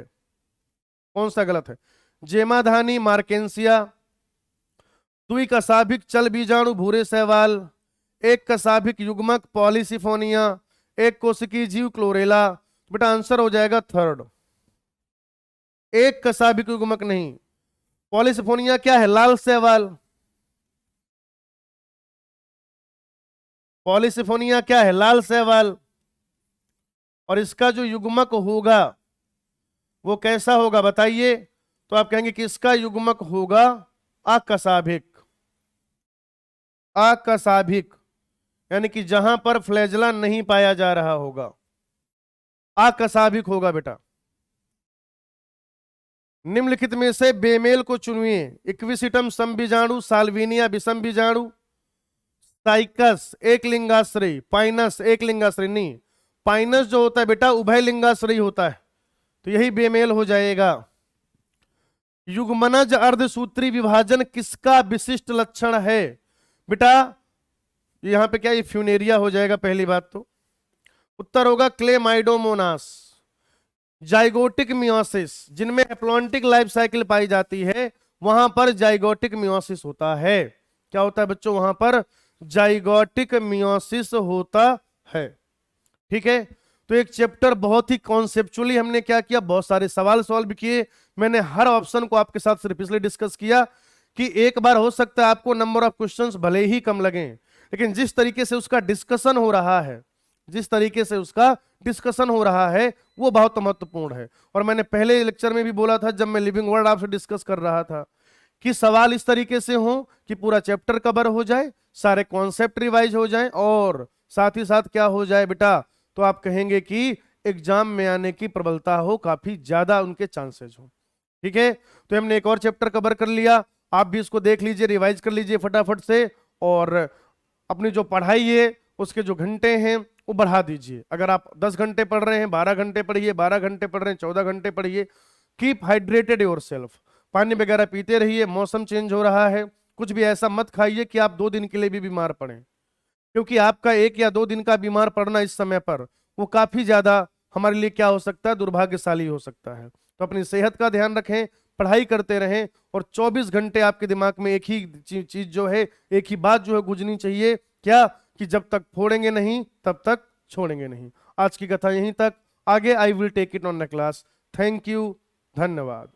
Speaker 1: कौन सा गलत है? जेमाधानी मार्केंसिया, दुई कसाभिक चल बीजाणु भूरे शैवाल, एक कसाभिक युग्मक पॉलीसिफोनिया, एक कोशिकीय जीव क्लोरेला। बेटा आंसर हो जाएगा थर्ड। एक कसाभिक युग्मक नहीं, पॉलीसिफोनिया क्या है? लाल शैवाल। पॉलीसिफोनिया क्या है? लाल शैवाल। और इसका जो युग्मक होगा वो कैसा होगा बताइए? तो आप कहेंगे कि इसका युग्मक होगा अकसाभिक। अकसाभिक यानी कि जहां पर फ्लैजला नहीं पाया जा रहा होगा, अकसाभिक होगा बेटा। निम्नलिखित में से बेमेल को चुनिए। इक्विसिटम समबीजाणु, साल्विनिया विषम बीजाणु, साइकस एक लिंगाश्रयी, पाइनस एक लिंगाश्रयी नहीं, पाइनस जो होता है बेटा उभय लिंगाश्रयी होता है, तो यही बेमेल हो जाएगा। युग्मनज अर्धसूत्री विभाजन किसका विशिष्ट लक्षण है? बेटा यहां पे क्या ये फ्यूनेरिया हो जाएगा पहली बात तो। उत्तर होगा क्लेमाइडोमोनास। जाइगोटिक मियोसिस, जिनमें एप्लॉन्टिक लाइफ साइकिल पाई जाती है वहां पर जाइगोटिक मियोसिस होता है। क्या होता है बच्चों? वहां पर जाइगोटिक मियोसिस होता है। ठीक है, तो एक चैप्टर बहुत ही कॉन्सेप्चुअली हमने क्या किया, बहुत सारे सवाल सॉल्व किए। मैंने हर ऑप्शन को आपके साथ सिर्फ इसलिए डिस्कस किया कि एक बार हो सकता है आपको नंबर ऑफ क्वेश्चंस भले ही कम लगें, लेकिन जिस तरीके से उसका डिस्कशन हो रहा है, जिस तरीके से उसका डिस्कशन हो रहा है वो बहुत महत्वपूर्ण है। और मैंने पहले लेक्चर में भी बोला था जब मैं लिविंग वर्ड आपसे डिस्कस कर रहा था कि सवाल इस तरीके से हो कि पूरा चैप्टर कवर हो जाए, सारे कॉन्सेप्ट रिवाइज हो जाए और साथ ही साथ क्या हो जाए बेटा, तो आप कहेंगे कि एग्जाम में आने की प्रबलता हो, काफी ज्यादा उनके चांसेस हो। ठीक है, तो हमने एक और चैप्टर कवर कर लिया, आप भी इसको देख लीजिए, रिवाइज कर लीजिए फटाफट से, और अपनी जो पढ़ाई है उसके जो घंटे हैं वो बढ़ा दीजिए। अगर आप 10 घंटे पढ़ रहे हैं 12 घंटे पढ़िए, 12 घंटे पढ़ रहे हैं 14 घंटे पढ़िए। कीप हाइड्रेटेड योरसेल्फ, पानी वगैरह पीते रहिए। मौसम चेंज हो रहा है, कुछ भी ऐसा मत खाइए कि आप 2 दिन के लिए भी बीमार पड़ें, क्योंकि आपका 1 या 2 दिन का बीमार पड़ना इस समय पर वो काफी ज्यादा हमारे लिए क्या हो सकता है, दुर्भाग्यशाली हो सकता है। तो अपनी सेहत का ध्यान रखें, पढ़ाई करते रहें, और 24 घंटे आपके दिमाग में एक ही चीज जो है, एक ही बात जो है गुजरनी चाहिए, क्या कि जब तक फोड़ेंगे नहीं तब तक छोड़ेंगे नहीं। आज की कथा यहीं तक। आगे I will take it on the class. Thank you, धन्यवाद।